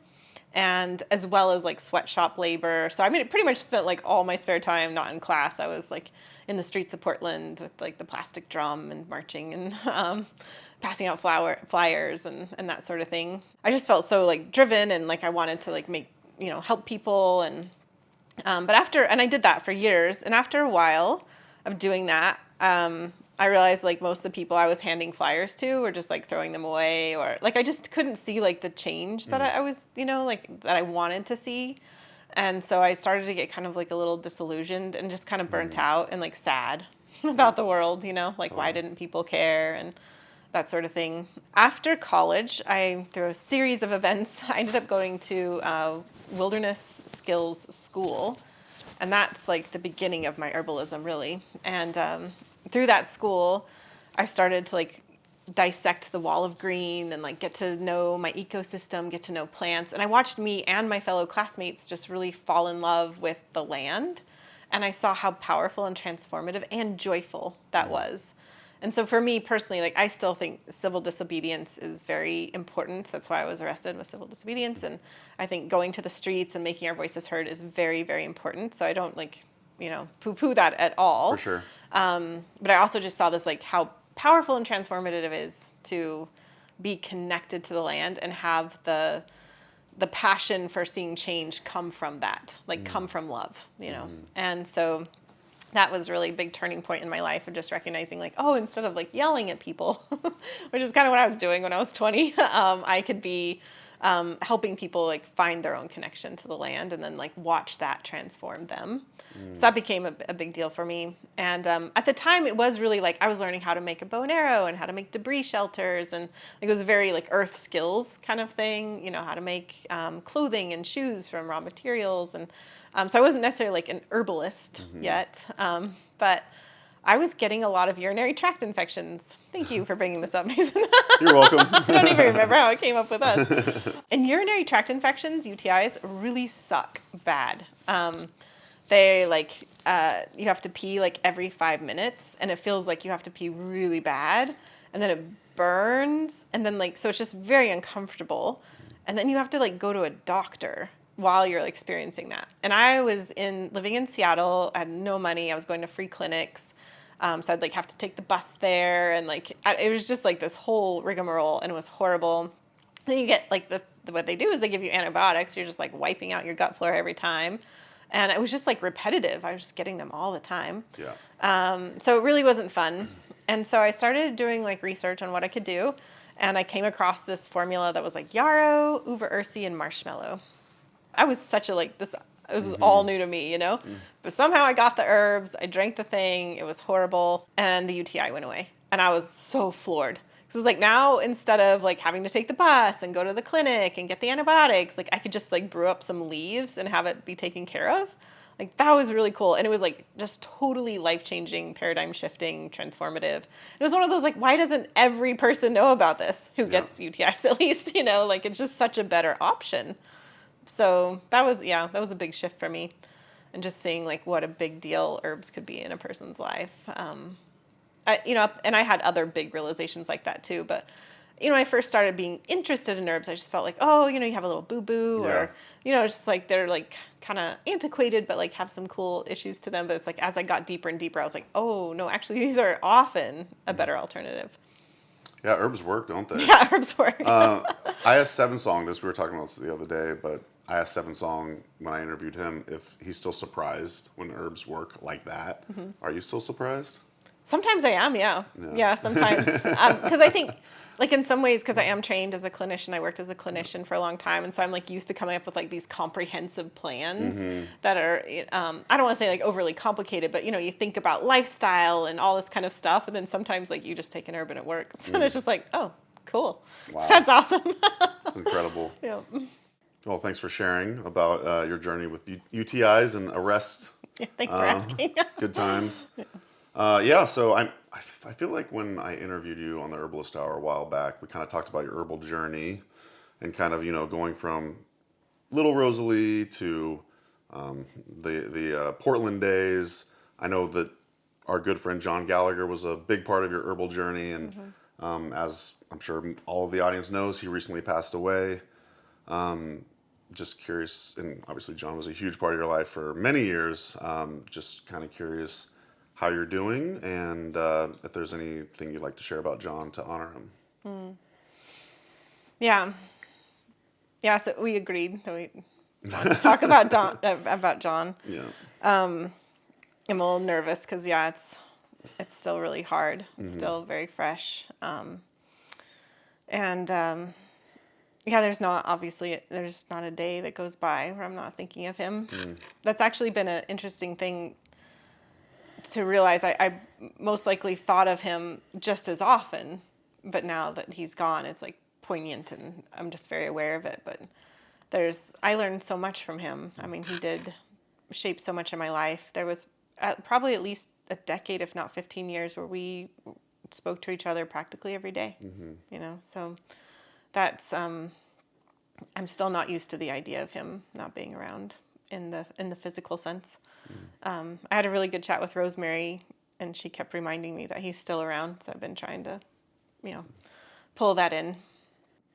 and as well as like sweatshop labor. So I mean, I pretty much spent like all my spare time not in class. I was like in the streets of Portland with like the plastic drum and marching and passing out flyers and that sort of thing. I just felt so like driven, and like I wanted to like make, help people. And but I did that for years. And after a while of doing that, I realized like most of the people I was handing flyers to were just like throwing them away, or like I just couldn't see like the change that I was, like that I wanted to see. And so I started to get kind of like a little disillusioned and just kind of burnt out and like sad about the world, like why didn't people care and that sort of thing. After college, through a series of events, I ended up going to Wilderness Skills School. And that's like the beginning of my herbalism, really. And through that school, I started to like dissect the wall of green and like get to know my ecosystem, get to know plants. And I watched me and my fellow classmates just really fall in love with the land. And I saw how powerful and transformative and joyful that was. And so for me personally, like I still think civil disobedience is very important. That's why I was arrested, with civil disobedience. And I think going to the streets and making our voices heard is very, very important. So I don't like, poo-poo that at all. For sure. But I also just saw this like how powerful and transformative it is to be connected to the land and have the passion for seeing change come from that, like come from love, And so that was really a big turning point in my life of just recognizing like, oh, instead of like yelling at people, which is kind of what I was doing when I was 20, I could be helping people like find their own connection to the land and then like watch that transform them. So that became a big deal for me. And at the time it was really like I was learning how to make a bow and arrow and how to make debris shelters, and like, it was very like earth skills kind of thing, how to make clothing and shoes from raw materials. And so I wasn't necessarily like an herbalist yet, but I was getting a lot of urinary tract infections. Thank you for bringing this up, Mason. You're welcome. I don't even remember how it came up with us. And urinary tract infections, UTIs, really suck bad. They like, you have to pee like every 5 minutes, and it feels like you have to pee really bad, and then it burns, and then like, so it's just very uncomfortable. And then you have to like go to a doctor while you're like, experiencing that. And I was living in Seattle. I had no money. I was going to free clinics. So I'd like have to take the bus there, and like it was just like this whole rigmarole, and it was horrible. Then you get like what they do is they give you antibiotics. You're just like wiping out your gut flora every time, and it was just like repetitive. I was just getting them all the time. Yeah. So it really wasn't fun, and so I started doing like research on what I could do, and I came across this formula that was like yarrow, uva ursi, and marshmallow. I was such a like this. This is all new to me, But somehow I got the herbs, I drank the thing, it was horrible, and the UTI went away. And I was so floored. So it's like now, instead of like having to take the bus and go to the clinic and get the antibiotics, like I could just like brew up some leaves and have it be taken care of. Like that was really cool. And it was like just totally life-changing, paradigm-shifting, transformative. It was one of those like, why doesn't every person know about this who gets UTIs at least, Like it's just such a better option. So that was a big shift for me, and just seeing like what a big deal herbs could be in a person's life. and I had other big realizations like that too. But, when I first started being interested in herbs, I just felt like, oh, you have a little boo-boo or, just like they're like kind of antiquated, but like have some cool issues to them. But it's like, as I got deeper and deeper, I was like, oh no, actually these are often a better alternative. Yeah, herbs work, don't they? Yeah, herbs work. I asked Seven Song this. We were talking about this the other day, but I asked Seven Song when I interviewed him if he's still surprised when herbs work like that. Mm-hmm. Are you still surprised? Sometimes I am, yeah. Yeah, sometimes. Because I think, like in some ways, because I am trained as a clinician, I worked as a clinician for a long time, and so I'm like used to coming up with like these comprehensive plans that are, I don't want to say like overly complicated, but you think about lifestyle and all this kind of stuff, and then sometimes like you just take an herb and it works, and it's just like, oh, cool. Wow. That's awesome. That's incredible. Yeah. Well, thanks for sharing about your journey with UTIs and arrest. Yeah, thanks for asking. Good times. So I feel like when I interviewed you on the Herbalist Hour a while back, we kind of talked about your herbal journey and kind of, going from little Rosalee to the Portland days. I know that our good friend John Gallagher was a big part of your herbal journey. And as I'm sure all of the audience knows, he recently passed away. Just curious, and obviously John was a huge part of your life for many years. Just kind of curious how you're doing, and if there's anything you'd like to share about John to honor him. Yeah, so we agreed that we wanted to talk about John. Yeah. I'm a little nervous because, it's still really hard. It's still very fresh. There's not a day that goes by where I'm not thinking of him. That's actually been an interesting thing to realize. I most likely thought of him just as often, but now that he's gone, it's like poignant, and I'm just very aware of it. But I learned so much from him. I mean, he did shape so much of my life. There was probably at least a decade, if not 15 years, where we spoke to each other practically every day. So that's I'm still not used to the idea of him not being around in the physical sense. I had a really good chat with Rosemary, and she kept reminding me that he's still around. So I've been trying to, pull that in.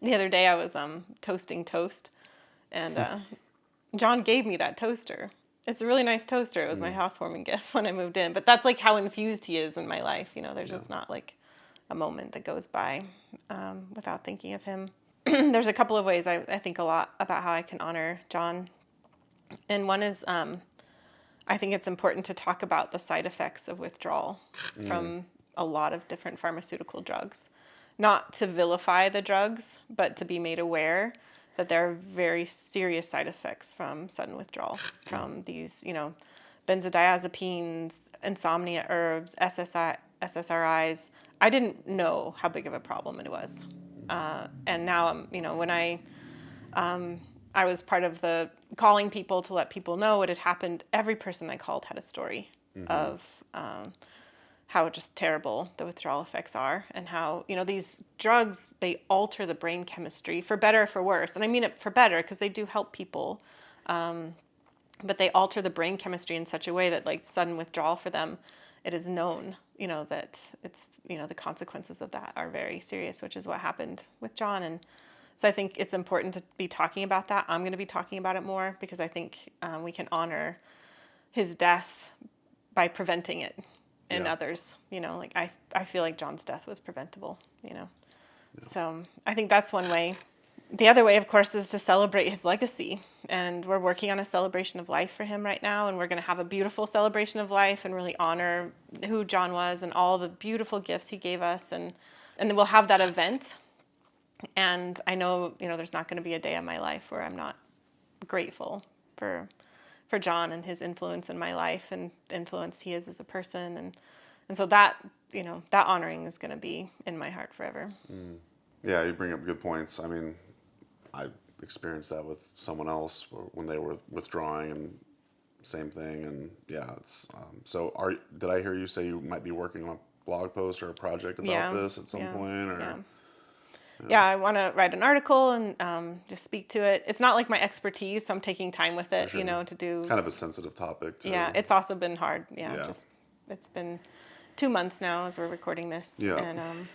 The other day I was toasting toast, and John gave me that toaster. It's a really nice toaster. It was my housewarming gift when I moved in. But that's like how infused he is in my life. There's just not like a moment that goes by without thinking of him. There's a couple of ways I think a lot about how I can honor John. And one is I think it's important to talk about the side effects of withdrawal from a lot of different pharmaceutical drugs. Not to vilify the drugs, but to be made aware that there are very serious side effects from sudden withdrawal from these, benzodiazepines, insomnia herbs, SSRIs. I didn't know how big of a problem it was. And now, when I was part of the calling people to let people know what had happened, every person I called had a story of how just terrible the withdrawal effects are, and how, these drugs, they alter the brain chemistry for better or for worse. And I mean it for better because they do help people. But they alter the brain chemistry in such a way that, like, sudden withdrawal for them, it is known, that it's, the consequences of that are very serious, which is what happened with John. And so I think it's important to be talking about that. I'm going to be talking about it more because I think we can honor his death by preventing it in others. I feel like John's death was preventable, So I think that's one way. The other way, of course, is to celebrate his legacy. And we're working on a celebration of life for him right now. And we're going to have a beautiful celebration of life and really honor who John was and all the beautiful gifts he gave us. And then we'll have that event. And I know, there's not going to be a day of my life where I'm not grateful for John and his influence in my life and the influence he is as a person. And so that, that honoring is going to be in my heart forever. Yeah, you bring up good points. I mean, I experienced that with someone else when they were withdrawing, and same thing. And it's so. Did I hear you say you might be working on a blog post or a project about this at some point? Or yeah, I want to write an article and just speak to it. It's not like my expertise, so I'm taking time with it, to do. Kind of a sensitive topic too. Yeah, it's also been hard. It's 2 months now as we're recording this. Yeah. And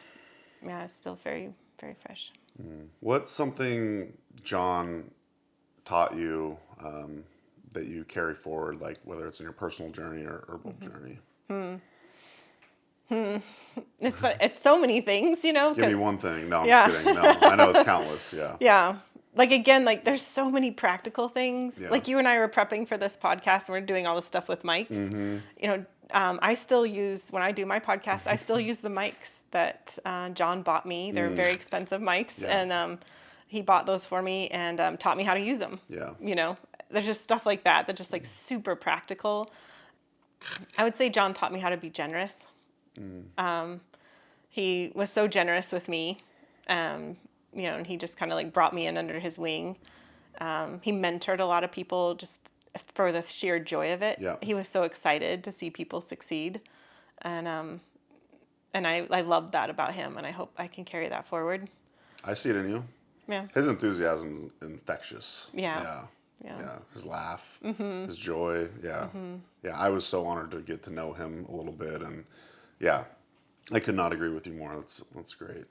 yeah, it's still very, very fresh. What's something John taught you that you carry forward, like whether it's in your personal journey or herbal journey? It's fun. It's so many things, you know. Give me one thing. No, I'm Yeah. just kidding. No, I know it's countless. Yeah. Yeah. Like, again, like, there's so many practical things. Yeah. Like, you and I were prepping for this podcast, and we're doing all this stuff with mics. Mm-hmm. You know, I still use, when I do my podcast, I still use the mics that John bought me. They're very expensive mics, Yeah. and he bought those for me and taught me how to use them. Yeah. You know, there's just stuff like that just, like, super practical. I would say John taught me how to be generous. He was so generous with me. You know, and he just kind of like brought me in under his wing. He mentored a lot of people just for the sheer joy of it. Yeah. He was so excited to see people succeed. And I loved that about him, and I hope I can carry that forward. I see it in you. Yeah. His enthusiasm is infectious. Yeah. Yeah. His laugh, his joy. Yeah. Yeah. I was so honored to get to know him a little bit, and yeah, I could not agree with you more. That's great.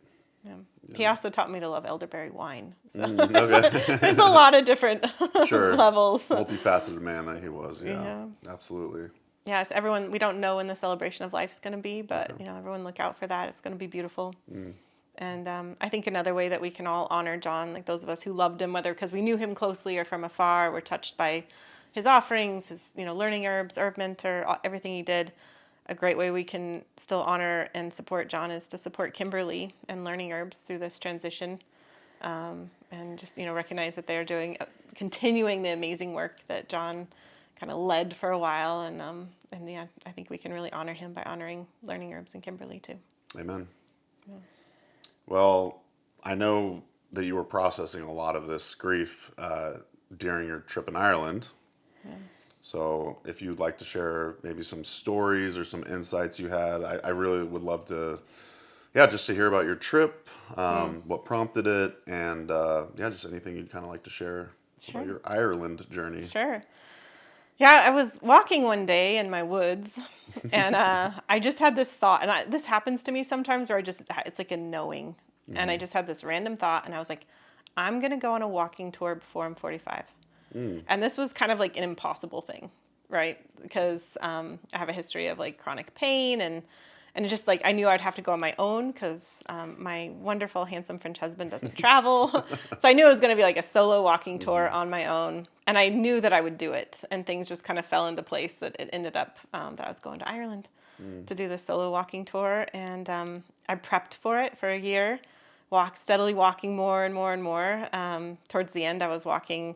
Yeah. He also taught me to love elderberry wine. So Okay. there's a lot of different Sure. levels. Multifaceted man that he was. Yeah. Yeah. Absolutely. Yeah, so everyone, we don't know when the celebration of life is going to be, but, you know, everyone look out for that. It's going to be beautiful. And I think another way that we can all honor John, like those of us who loved him, whether because we knew him closely or from afar, were touched by his offerings, his, you know, learning herbs, herb mentor, everything he did. A great way we can still honor and support John is to support Kimberly and learning herbs through this transition. And just, you know, recognize that they're doing, continuing the amazing work that John kind of led for a while. And yeah, I think we can really honor him by honoring learning herbs and Kimberly too. Amen. Yeah. Well, I know that you were processing a lot of this grief during your trip in Ireland. Yeah. So if you'd like to share maybe some stories or some insights you had, I really would love to, just to hear about your trip, what prompted it, and just anything you'd kind of like to share about your Ireland journey. Sure. Yeah, I was walking one day in my woods, and I just had this thought, and this happens to me sometimes where it's like a knowing, and I just had this random thought, and I was like, I'm going to go on a walking tour before I'm 45. And this was kind of like an impossible thing, right? Because I have a history of like chronic pain, and it's just like I knew I'd have to go on my own because my wonderful, handsome French husband doesn't travel. So I knew it was going to be like a solo walking tour on my own. And I knew that I would do it. And things just kind of fell into place that it ended up that I was going to Ireland to do this solo walking tour. And I prepped for it for a year, steadily walking more and more and more. Towards the end, I was walking,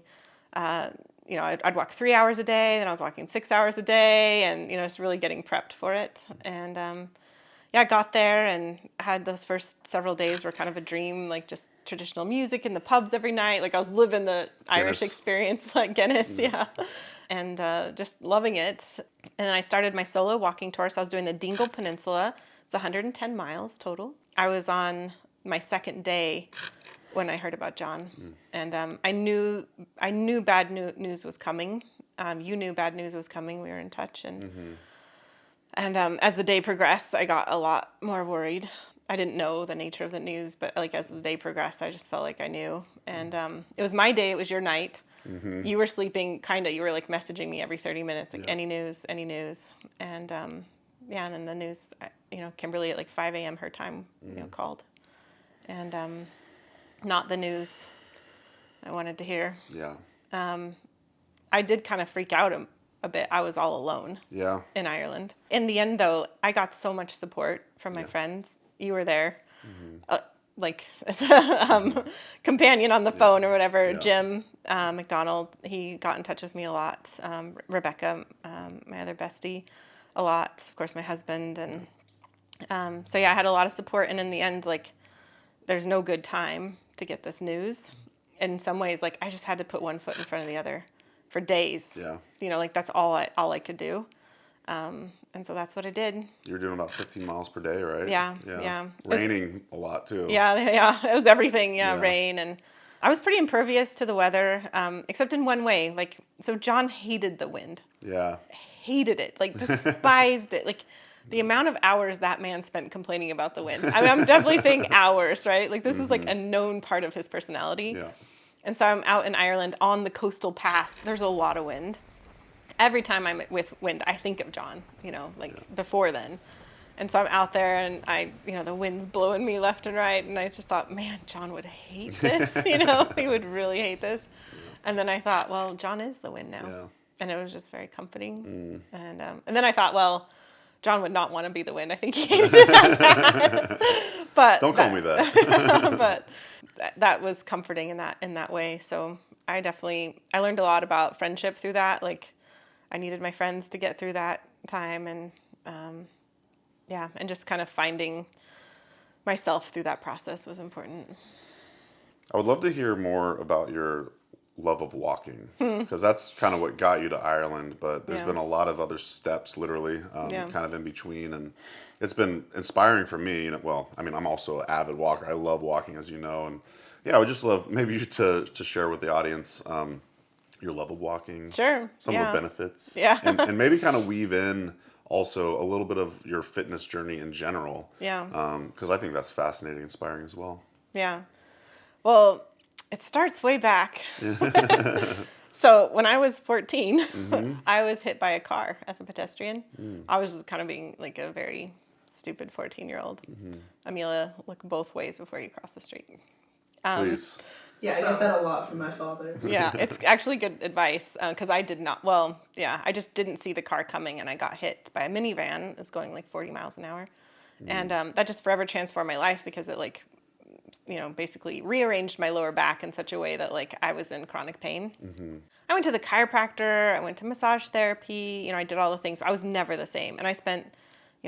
you know, I'd walk 3 hours a day, then I was walking 6 hours a day, and, you know, just really getting prepped for it. And I got there and had those first several days were kind of a dream, like just traditional music in the pubs every night. Like I was living the Irish experience, like Guinness, and just loving it. And then I started my solo walking tour. So I was doing the Dingle Peninsula. It's 110 miles total. I was on my second day when I heard about John, and I knew bad news was coming. You knew bad news was coming. We were in touch, and. And as the day progressed, I got a lot more worried. I didn't know the nature of the news, but like as the day progressed, I just felt like I knew. And it was my day. It was your night. You were sleeping, kind of. You were like messaging me every 30 minutes, like any news. And and then the news, you know, Kimberly at like 5 a.m. her time, you know, called. And not the news I wanted to hear. Yeah. I did kind of freak out a bit. I was all alone in Ireland. In the end, though, I got so much support from my friends. You were there, like as a companion on the phone or whatever. Jim McDonald, he got in touch with me a lot. Rebecca, my other bestie, a lot. Of course, my husband. And so, I had a lot of support. And in the end, like, there's no good time to get this news. In some ways, like, I just had to put one foot in front of the other for days. Yeah. You know, like that's all I could do. And so that's what I did. You were doing about 15 miles per day, right? Yeah. Raining a lot too. Yeah. It was everything. Rain. And I was pretty impervious to the weather, except in one way. Like, so John hated the wind. Yeah. Hated it. Like, despised it. Like, The amount of hours that man spent complaining about the wind. I mean, I'm definitely saying hours, right? Like this is like a known part of his personality. Yeah. And so I'm out in Ireland on the coastal paths. There's a lot of wind. Every time I'm with wind, I think of John, before then. And so I'm out there and the wind's blowing me left and right. And I just thought, man, John would hate this, he would really hate this. And then I thought, well, John is the wind now. Yeah. And it was just very comforting. And then I thought, well, John would not want to be the wind. I think he hated that. But Don't call me that. But that was comforting in that way. So I learned a lot about friendship through that. Like I needed my friends to get through that time, and and just kind of finding myself through that process was important. I would love to hear more about your love of walking, because that's kind of what got you to Ireland, but there's been a lot of other steps literally kind of in between, and it's been inspiring for me. I'm also an avid walker. I love walking, as you know, and I would just love maybe you to share with the audience your love of walking, some of the benefits, and maybe kind of weave in also a little bit of your fitness journey in general, because I think that's fascinating, inspiring as well. Well, it starts way back. So when I was 14, I was hit by a car as a pedestrian. I was kind of being like a very stupid 14-year-old. Amelia, look both ways before you cross the street. Please. Yeah, I get that a lot from my father. Yeah, it's actually good advice, because I did not, I just didn't see the car coming, and I got hit by a minivan. It was going like 40 miles an hour. And that just forever transformed my life, because it basically rearranged my lower back in such a way that like I was in chronic pain. I went to the chiropractor, I went to massage therapy, I did all the things. I was never the same. And I spent,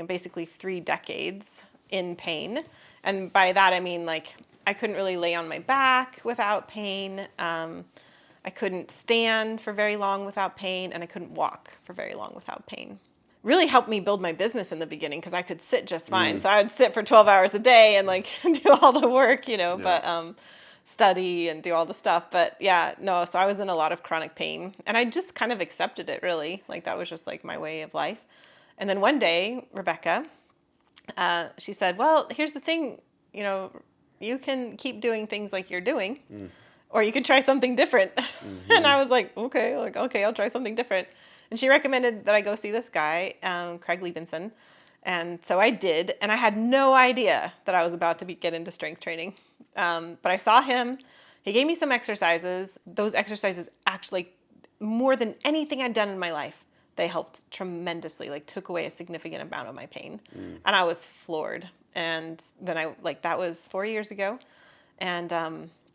basically 3 decades in pain. And by that, I mean, like, I couldn't really lay on my back without pain. I couldn't stand for very long without pain, and I couldn't walk for very long without pain. Really helped me build my business in the beginning, because I could sit just fine. So I would sit for 12 hours a day and like do all the work, but study and do all the stuff. But so I was in a lot of chronic pain, and I just kind of accepted it, really. Like that was just like my way of life. And then one day, Rebecca, she said, well, here's the thing, you can keep doing things like you're doing, or you can try something different. And I was like, okay, I'll try something different. And she recommended that I go see this guy, Craig Liebenson. And so I did, and I had no idea that I was about to get into strength training. But I saw him. He gave me some exercises. Those exercises actually, more than anything I'd done in my life, they helped tremendously, like took away a significant amount of my pain. And I was floored. And then that was 4 years ago. And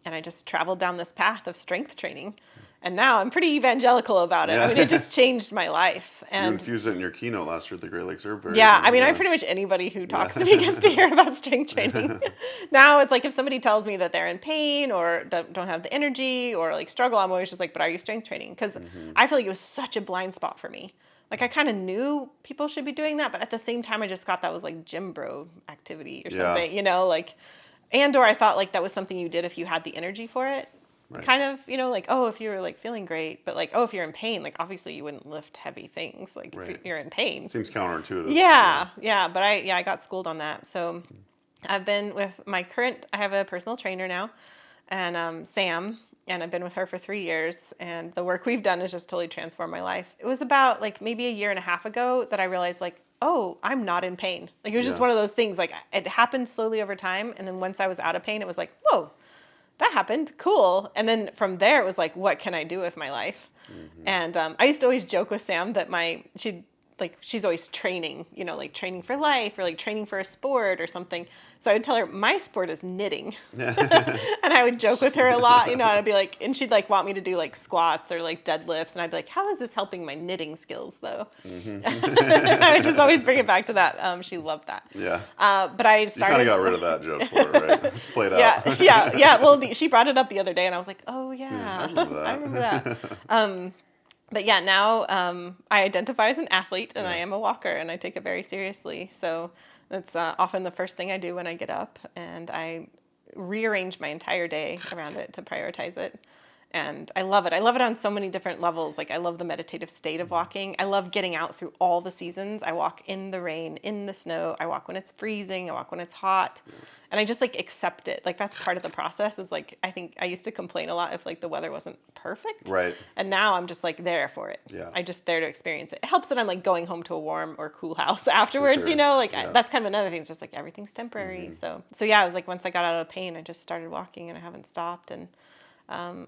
I just traveled down this path of strength training. And now I'm pretty evangelical about it. I mean, it just changed my life. And you infused it in your keynote last year at the Great Lakes Herb Fair. I pretty much anybody who talks to me gets to hear about strength training. Now it's like if somebody tells me that they're in pain or don't have the energy or like struggle, I'm always just like, but are you strength training? Because I feel like it was such a blind spot for me. Like I kind of knew people should be doing that, but at the same time, I just thought that was like gym bro activity or something, or I thought like that was something you did if you had the energy for it. Right. Kind of, like, oh, if you were like feeling great, but like, oh, if you're in pain, like obviously you wouldn't lift heavy things, like if you're in pain. Seems counterintuitive. Yeah, but I got schooled on that. So I've been with I have a personal trainer now, and Sam, and I've been with her for 3 years, and the work we've done has just totally transformed my life. It was about like maybe a year and a half ago that I realized like, oh, I'm not in pain. Like it was just one of those things, like it happened slowly over time, and then once I was out of pain, it was like, whoa, that happened, cool. And then from there, it was like, what can I do with my life? And I used to always joke with Sam that she's always training, like training for life or like training for a sport or something. So I would tell her my sport is knitting. And I would joke with her a lot, and I'd be like, and she'd like want me to do like squats or like deadlifts. And I'd be like, how is this helping my knitting skills though? I would just always bring it back to that. She loved that. Yeah. But I started. You kind of got rid of that joke for her, right? It's played out. Yeah. Well, she brought it up the other day and I was like, oh yeah, I remember that. But yeah, now I identify as an athlete, and I am a walker, and I take it very seriously. So that's often the first thing I do when I get up, and I rearrange my entire day around it to prioritize it. And I love it. I love it on so many different levels. Like I love the meditative state of walking. I love getting out through all the seasons. I walk in the rain, in the snow. I walk when it's freezing. I walk when it's hot. And I just like accept it. Like that's part of the process is like, I think I used to complain a lot if like the weather wasn't perfect. Right. And now I'm just like there for it. Yeah. I'm just there to experience it. It helps that I'm like going home to a warm or cool house afterwards, sure. you know, like Yeah. that's kind of another thing. It's just like everything's temporary. So yeah, it was like once I got out of pain, I just started walking and I haven't stopped. And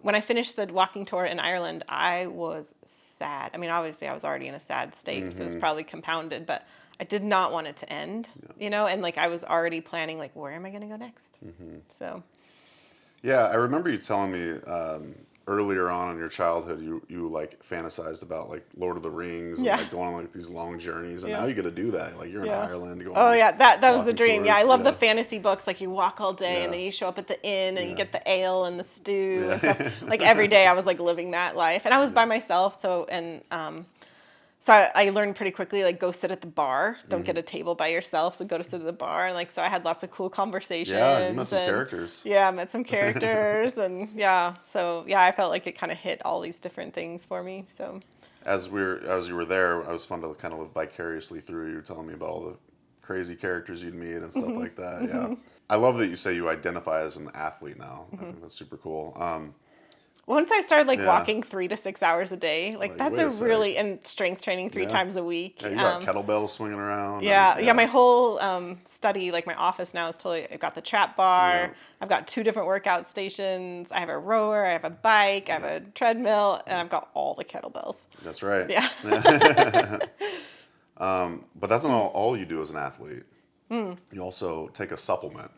when I finished the walking tour in Ireland, I was sad. I mean, obviously I was already in a sad state, so it was probably compounded, but I did not want it to end, you know, and like I was already planning like, where am I going to go next? So. Yeah, I remember you telling me earlier on in your childhood, you like fantasized about like Lord of the Rings and like going on like these long journeys, and now you get to do that. Like you're in Ireland. Going oh yeah, that was the dream. Tours. Yeah, I love the fantasy books. Like you walk all day and then Yeah. you show up at the inn and you get the ale and the stew and stuff. Like every day I was like living that life, and I was by myself. So I learned pretty quickly, like, go sit at the bar. Don't get a table by yourself. So go to sit at the bar. And, like, so I had lots of cool conversations. Yeah, you met some characters. Yeah, I met some characters. And, yeah. So, yeah, I felt like it kind of hit all these different things for me. So. As you were there, it was fun to kind of live vicariously through you, telling me about all the crazy characters you'd meet and stuff like that. Yeah. I love that you say you identify as an athlete now. I think that's super cool. Once I started like walking 3 to 6 hours a day, like that's wait a a sec. really, and strength training 3 times a week. Yeah, you got kettlebells swinging around. Yeah, my whole study, like my office now is totally, I've got the trap bar, Yeah. I've got 2 different workout stations, I have a rower, I have a bike, I have a treadmill, and I've got all the kettlebells. That's right. Yeah. But that's not all you do as an athlete. You also take a supplement.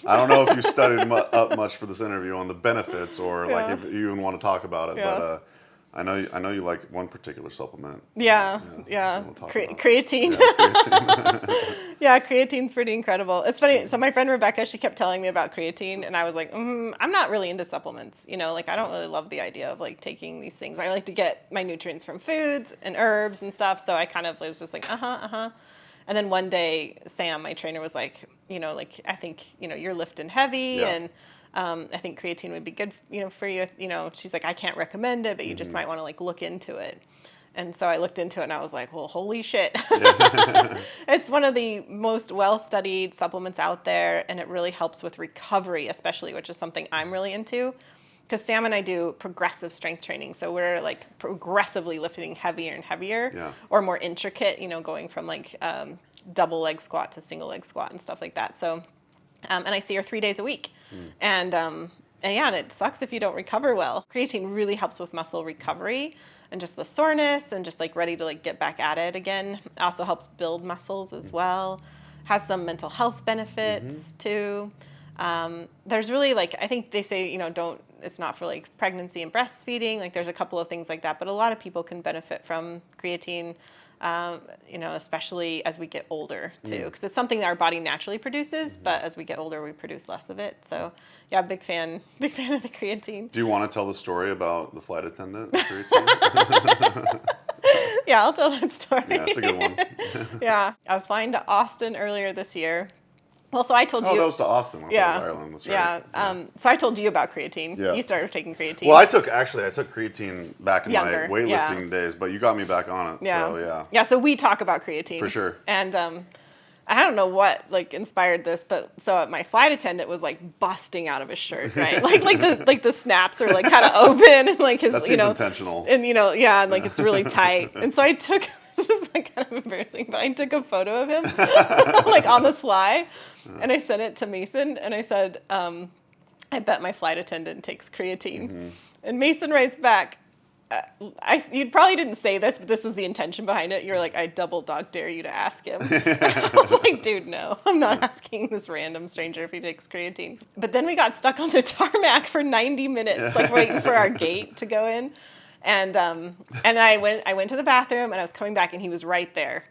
I don't know if you studied up much for this interview on the benefits or like if you even want to talk about it, but I know you like one particular supplement. Yeah. We'll talk about it. Creatine. Yeah, creatine. Yeah, creatine's pretty incredible. It's funny. So my friend Rebecca, she kept telling me about creatine, and I was like, I'm not really into supplements. You know, like I don't really love the idea of like taking these things. I like to get my nutrients from foods and herbs and stuff. So I kind of was just like, And then one day, Sam, my trainer, was like, you know, like I think, you know, you're lifting heavy, and I think creatine would be good, you know, for you. You know, she's like, I can't recommend it, but you just might want to like look into it. And so I looked into it and I was like, well, holy shit. It's one of the most well-studied supplements out there, and it really helps with recovery, especially, which is something I'm really into. Because Sam and I do progressive strength training. So we're like progressively lifting heavier and heavier or more intricate, you know, going from like double leg squat to single leg squat and stuff like that. So, and I see her 3 days a week. And it sucks if you don't recover well. Creatine really helps with muscle recovery and just the soreness and just like ready to like get back at it again. It also helps build muscles as well. Has some mental health benefits too. There's really like, I think they say, you know, it's not for like pregnancy and breastfeeding. Like there's a couple of things like that, but a lot of people can benefit from creatine, you know, especially as we get older too, because it's something that our body naturally produces, but as we get older, we produce less of it. So yeah, big fan of the creatine. Do you want to tell the story about the flight attendant? Creatine? Yeah, I'll tell that story. Yeah, it's a good one. Yeah, I was flying to Austin earlier this year. Well, so I told you. Oh, that was to Austin. I thought it was Ireland. That's right. Yeah. So I told you about creatine. Yeah. You started taking creatine. Well, I took creatine back in Younger, my weightlifting days, but you got me back on it. Yeah. So yeah. Yeah. So we talk about creatine For sure. And I don't know what like inspired this, but so my flight attendant was like busting out of his shirt, right? like the snaps are like kind of open and like his, That seems intentional. And you know, yeah, and like it's really tight. And so I took. This is like kind of embarrassing, but I took a photo of him like on the sly, and I sent it to Mason, and I said, I bet my flight attendant takes creatine. And Mason writes back, you probably didn't say this, but this was the intention behind it. You're like, I double dog dare you to ask him. I was like, dude, no, I'm not asking this random stranger if he takes creatine. But then we got stuck on the tarmac for 90 minutes, like waiting for our gate to go in. And I went to the bathroom, and I was coming back, and he was right there.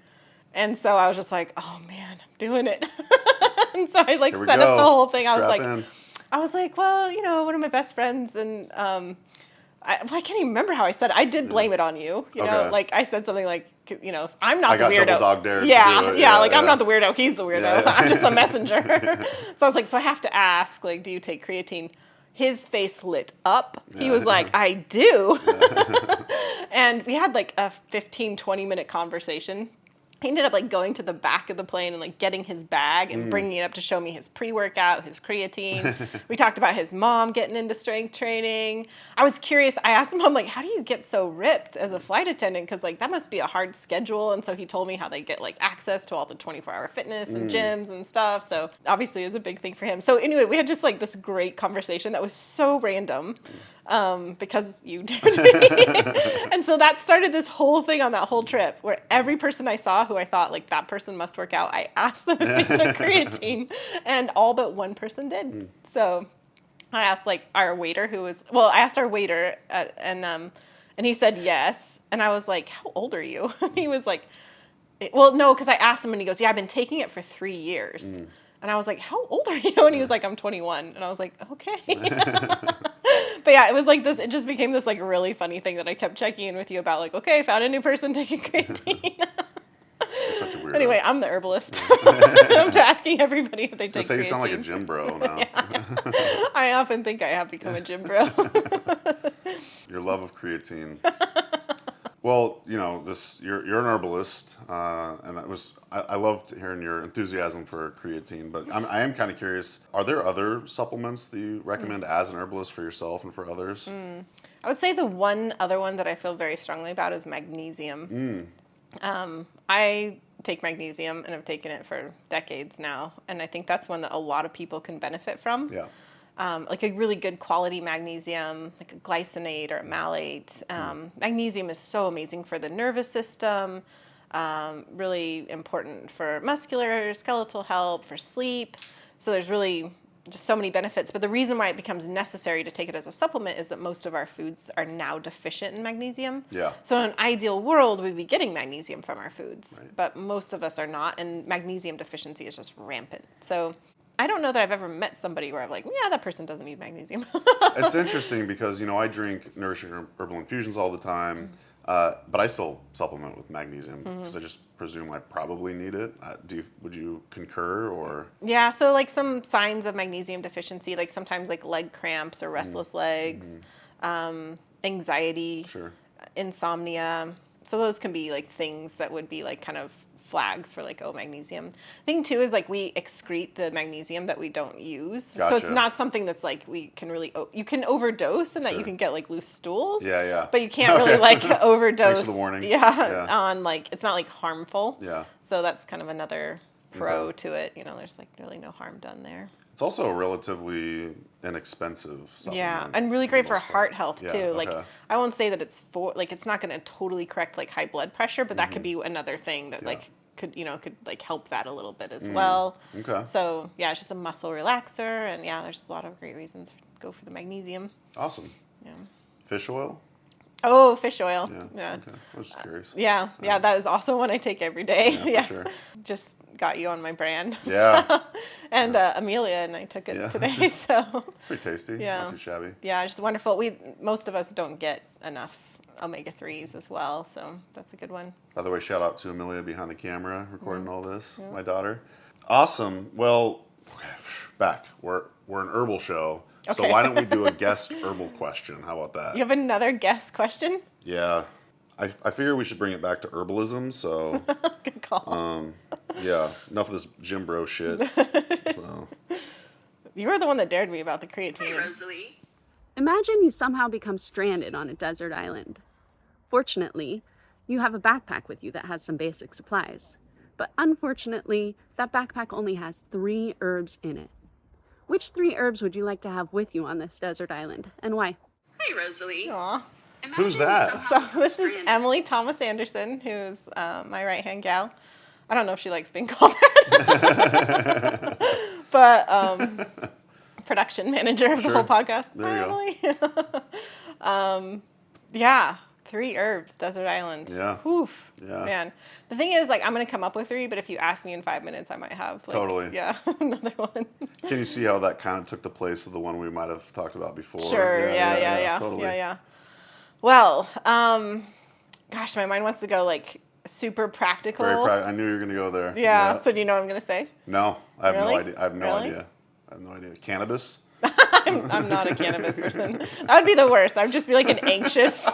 And so I was just like, oh man, I'm doing it. And so I like set up the whole thing. I was like, well, you know, one of my best friends, and I can't even remember how I said it. I did blame it on you. You know, like I said something like, you know, I'm not the weirdo. I got double dog dared. Yeah, I'm not the weirdo. He's the weirdo. I'm just the messenger. So I was like, so I have to ask, like, do you take creatine? his face lit up. He Yeah. was like, I do. And we had like a 15-20 minute conversation. He ended up like going to the back of the plane and like getting his bag and bringing it up to show me his pre-workout, his creatine. We talked about his mom getting into strength training. I was curious. I asked him, I'm like, how do you get so ripped as a flight attendant? Because like that must be a hard schedule. And so he told me how they get like access to all the 24-hour fitness and gyms and stuff. So obviously it was a big thing for him. So anyway, we had just like this great conversation that was so random. Because you dared me. And so that started this whole thing on that whole trip where every person I saw who I thought like that person must work out, I asked them if they took creatine, and all but one person did. So I asked like our waiter I asked our waiter and he said yes. And I was like, how old are you? He was like, well, no, because I asked him and he goes, yeah, I've been taking it for 3 years. And I was like, how old are you? And he was like, I'm 21. And I was like, okay. But yeah, it was like this, it just became this like really funny thing that I kept checking in with you about like, okay, found a new person taking creatine. Such a weirdo. Anyway, I'm the herbalist. I'm asking everybody if they take creatine. You sound like a gym bro now. I often think I have become a gym bro. Your love of creatine. Well, you know, you're an herbalist, and I loved hearing your enthusiasm for creatine, but I am kind of curious, are there other supplements that you recommend as an herbalist for yourself and for others? I would say the one other one that I feel very strongly about is magnesium. I take magnesium and have taken it for decades now, and I think that's one that a lot of people can benefit from. Yeah. Like a really good quality magnesium, like a glycinate or a malate. Magnesium is so amazing for the nervous system, really important for muscular, skeletal health, for sleep. So there's really just so many benefits. But the reason why it becomes necessary to take it as a supplement is that most of our foods are now deficient in magnesium. Yeah. So in an ideal world, we'd be getting magnesium from our foods, Right. but most of us are not, and magnesium deficiency is just rampant. So I don't know that I've ever met somebody where I'm like, yeah, that person doesn't need magnesium. It's interesting because, you know, I drink nourishing herbal infusions all the time, but I still supplement with magnesium because I just presume I probably need it. Would you concur or? Yeah, so like some signs of magnesium deficiency, like sometimes like leg cramps or restless legs, anxiety, Sure. insomnia. So those can be like things that would be like kind of flags for like, oh, magnesium. Thing too is like we excrete the magnesium that we don't use. Gotcha. So it's not something that's like we can really, you can overdose and that Sure. you can get like loose stools. Yeah. But you can't really like overdose. Thanks for the warning. Yeah, on like, it's not like harmful. Yeah. So that's kind of another pro to it. You know, there's like really no harm done there. It's also a relatively inexpensive supplement. Yeah, and really great for most part. heart health Yeah, too. Like okay. I won't say that it's it's not going to totally correct like high blood pressure, but that could be another thing that like could like help that a little bit as well. Okay. So yeah, it's just a muscle relaxer, and yeah, there's a lot of great reasons to go for the magnesium. Awesome. Yeah. Fish oil? Oh, fish oil. Yeah. Okay. I was just curious. Yeah, that is also one I take every day. Yeah, for sure. Just got you on my brand. Yeah. And Emilia and I took it today, so. Pretty tasty. Yeah. Not too shabby. Yeah, just wonderful. Most of us don't get enough omega-3s as well, so that's a good one. By the way, shout out to Emilia behind the camera recording all this, my daughter. Awesome. Well, okay, back. We're an herbal show, so Okay. why don't we do a guest herbal question? How about that? You have another guest question? Yeah. I figure we should bring it back to herbalism, so Good call. yeah, enough of this gym bro shit. So. You were the one that dared me about the creatine. Hey, Rosalee. Imagine you somehow become stranded on a desert island. Fortunately, you have a backpack with you that has some basic supplies. But unfortunately, that backpack only has 3 herbs in it. Which 3 herbs would you like to have with you on this desert island, and why? Hey, Rosalee. Aw. Who's that? So this is Emilie Thomas-Anderson, who's my right-hand gal. I don't know if she likes being called that. But production manager of the whole podcast. There you go. Yeah, 3 herbs, desert island. Yeah. Oof. Yeah. Man. The thing is, like, I'm going to come up with 3, but if you ask me in 5 minutes, I might have, like, Totally. yeah, another one. Can you see how that kind of took the place of the one we might have talked about before? Sure, yeah. Totally. Yeah. Well, gosh, my mind wants to go, like, super practical. I knew you were going to go there. Yeah. So do you know what I'm going to say? No, I have Really? no idea. I have no Really? idea. I have no idea. Cannabis? I'm not a cannabis person. That would be the worst. I'd just be like an anxious,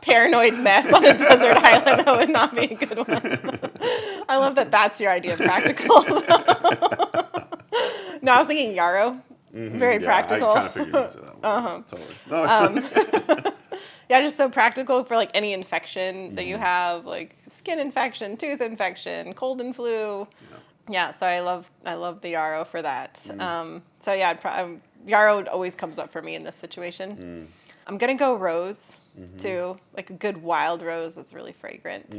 paranoid mess on a desert island. That would not be a good one. I love that that's your idea of practical. No, I was thinking yarrow. Very practical. I kind of figured you'd say that one. Totally. No, yeah, just so practical for like any infection that you have, like skin infection, tooth infection, cold and flu. Yeah, so I love the yarrow for that. So yeah, yarrow always comes up for me in this situation. I'm gonna go rose too, like a good wild rose that's really fragrant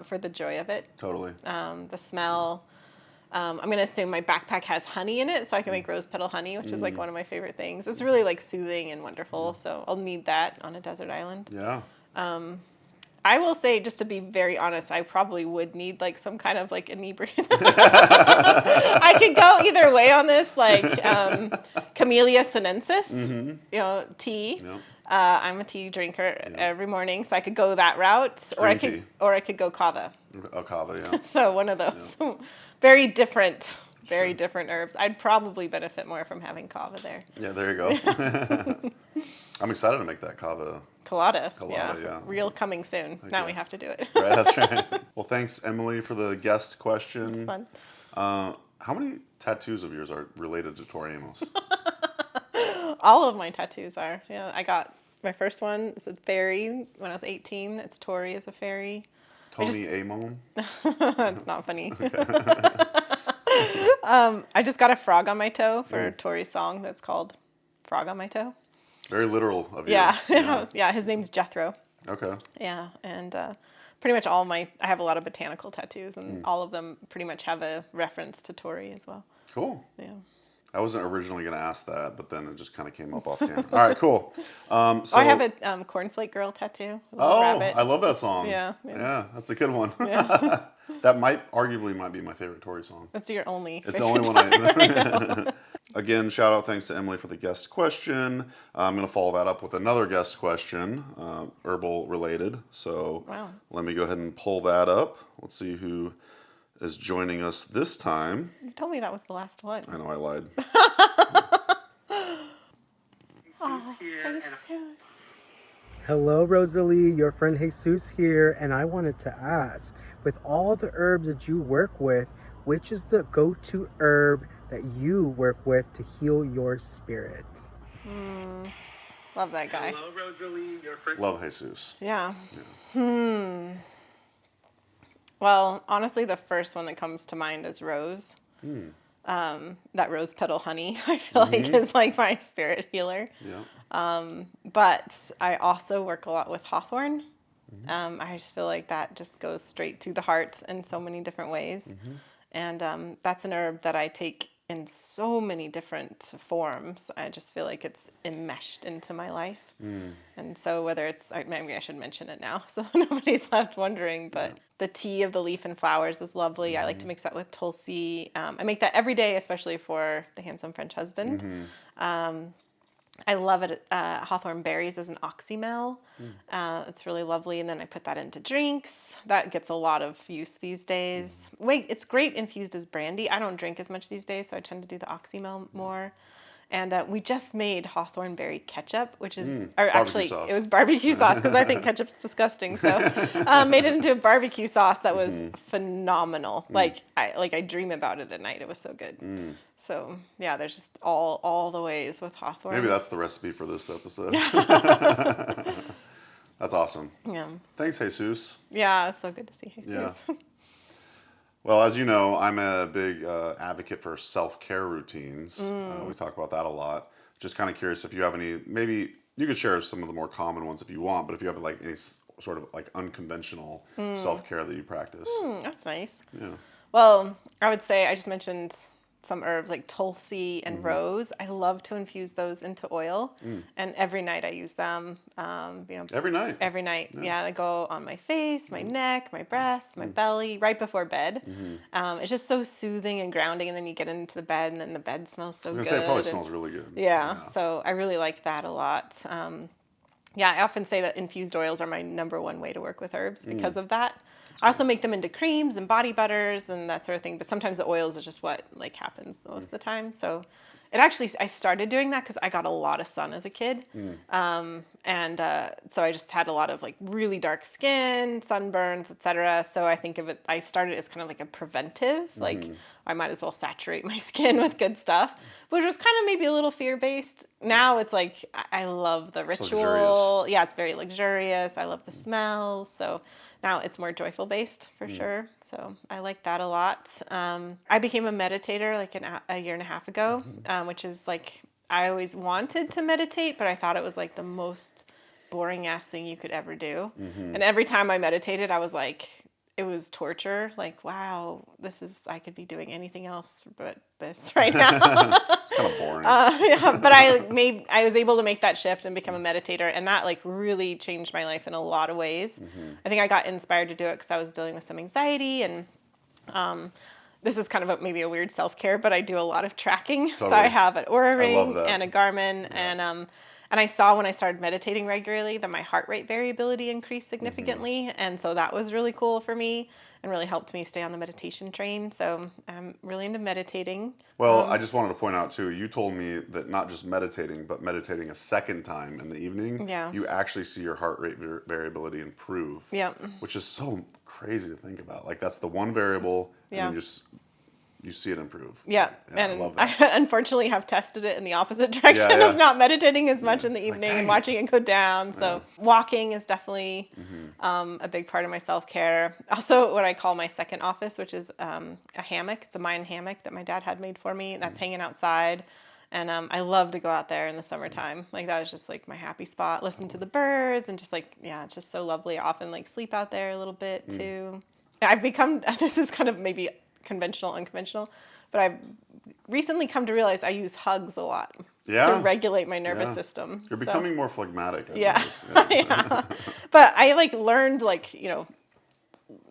for the joy of it. totally. The smell. I'm going to assume my backpack has honey in it, so I can make rose petal honey, which is like one of my favorite things. It's really like soothing and wonderful, so I'll need that on a desert island. Yeah. I will say, just to be very honest, I probably would need like some kind of like inebriant. I could go either way on this, like Camellia sinensis, tea. Yep. I'm a tea drinker every morning, so I could go that route, or I could go kava. Oh, kava, yeah. So one of those. Yeah. Very different herbs. I'd probably benefit more from having kava there. Yeah, there you go. I'm excited to make that kava. Colada, yeah. Real coming soon. Now we have to do it. Right, that's right. Well, thanks, Emilie, for the guest question. It's fun. How many tattoos of yours are related to Tori Amos? All of my tattoos are. Yeah, I got my first one. It's a fairy when I was 18. It's Tori as a fairy. Tony Amon? That's not funny. I just got a frog on my toe for Tori's song that's called Frog on My Toe. Very literal of you. Yeah, his name's Jethro. Okay. Yeah, and pretty much I have a lot of botanical tattoos, and all of them pretty much have a reference to Tori as well. Cool. Yeah. I wasn't originally going to ask that, but then it just kind of came up off camera. All right, cool. I have a cornflake girl tattoo. Rabbit. I love that song. Yeah, that's a good one. Yeah. That arguably might be my favorite Tori song. That's your only. It's the only one I. Again, shout out, thanks to Emilie for the guest question. I'm going to follow that up with another guest question, herbal related. So let me go ahead and pull that up. Let's see who is joining us this time. You told me that was the last one. I know, I lied. Hello, Rosalee. Your friend Jesus here, and I wanted to ask, with all the herbs that you work with, which is the go-to herb that you work with to heal your spirit? Love that guy. Hello, Rosalee. Your friend. Love Jesus. Yeah. Well, honestly, the first one that comes to mind is rose. That rose petal honey, I feel like, is like my spirit healer. Yeah. But I also work a lot with hawthorn. I just feel like that just goes straight to the heart in so many different ways. And that's an herb that I take in so many different forms. I just feel like it's enmeshed into my life. And so whether it's, maybe I should mention it now so nobody's left wondering, but the tea of the leaf and flowers is lovely. I like to mix that with tulsi. I make that every day, especially for the handsome French husband. I love it. Hawthorn berries as an oxymel. It's really lovely. And then I put that into drinks. That gets a lot of use these days. It's great infused as brandy. I don't drink as much these days, so I tend to do the oxymel more. And we just made hawthorn berry ketchup, which is, or actually, it was barbecue sauce because I think ketchup's disgusting. So made it into a barbecue sauce that was phenomenal. Like I dream about it at night. It was so good. So, yeah, there's just all the ways with hawthorn. Maybe that's the recipe for this episode. That's awesome. Yeah. Thanks, Jesus. Yeah, it's so good to see Jesus. Yeah. Well, as you know, I'm a big advocate for self-care routines. We talk about that a lot. Just kind of curious if you have any, maybe you could share some of the more common ones if you want, but if you have like any sort of like unconventional self-care that you practice. That's nice. Yeah. Well, I would say I just mentioned some herbs like tulsi and rose. I love to infuse those into oil, and every night I use them. Every night. Every night, yeah. They go on my face, my neck, my breast, my belly, right before bed. It's just so soothing and grounding, and then you get into the bed, and then the bed smells so good. I was gonna say it probably smells really good. Yeah, so I really like that a lot. Yeah, I often say that infused oils are my number one way to work with herbs because of that. I also make them into creams and body butters and that sort of thing, but sometimes the oils are just what like happens most of the time. So I started doing that because I got a lot of sun as a kid. So I just had a lot of like really dark skin, sunburns, etc. So I started as kind of like a preventive, like I might as well saturate my skin with good stuff, which was kind of maybe a little fear-based. Now it's like, I love the ritual. Yeah, it's very luxurious. I love the smells. So now it's more joyful based for sure. So I like that a lot. I became a meditator like a year and a half ago, which is like, I always wanted to meditate, but I thought it was like the most boring ass thing you could ever do. And every time I meditated, I was like, it was torture. Like, wow, I could be doing anything else but this right now. It's kind of boring. But I was able to make that shift and become a meditator, and that like really changed my life in a lot of ways. I think I got inspired to do it because I was dealing with some anxiety, and this is kind of maybe a weird self-care, but I do a lot of tracking. Totally. So I have an Oura ring and a Garmin, and I saw when I started meditating regularly that my heart rate variability increased significantly. And so that was really cool for me and really helped me stay on the meditation train. So I'm really into meditating. Well, I just wanted to point out too, you told me that not just meditating, but meditating a second time in the evening, you actually see your heart rate variability improve. Yeah. Which is so crazy to think about. Like that's the one variable, and then you see it improve. Yeah, and I love that. I unfortunately have tested it in the opposite direction of not meditating as much in the evening and watching it go down. So walking is definitely a big part of my self-care. Also, what I call my second office, which is a hammock. It's a Mayan hammock that my dad had made for me. That's hanging outside. And I love to go out there in the summertime. Like that was just like my happy spot. Listen to the birds and just like, it's just so lovely. I often like sleep out there a little bit too. I've become, this is kind of maybe unconventional, but I've recently come to realize I use hugs a lot to regulate my nervous system. You're becoming more phlegmatic. But I like learned like,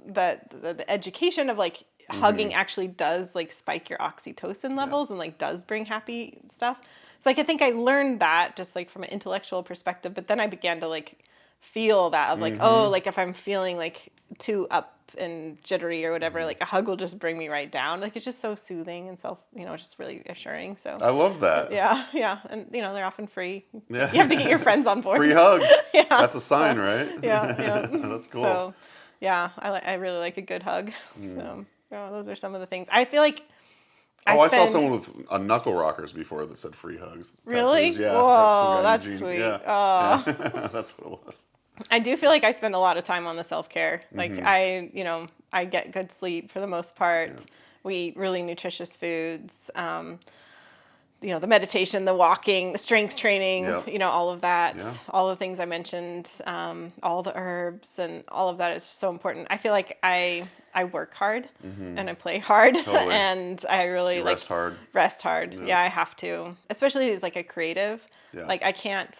the education of like hugging actually does like spike your oxytocin levels and like does bring happy stuff. So like I think I learned that just like from an intellectual perspective, but then I began to like feel that of like, oh, like if I'm feeling like too up and jittery or whatever, like a hug will just bring me right down. Like it's just so soothing and just really assuring. So I love that. Yeah. And they're often free. Yeah. You have to get your friends on board. Free hugs. That's a sign, right? Yeah. That's cool. So I really like a good hug. So those are some of the things. I feel like I saw someone with a knuckle rockers before that said free hugs. Really? Tattoos. Yeah. Whoa, that's sweet. Yeah. Yeah. That's what it was. I do feel like I spend a lot of time on the self-care. Like I get good sleep for the most part. Yeah. We eat really nutritious foods. The meditation, the walking, the strength training, all of that, all the things I mentioned, all the herbs and all of that is so important. I feel like I work hard and I play hard and I really rest hard. Yeah, I have to, especially as like a creative. Yeah. Like I can't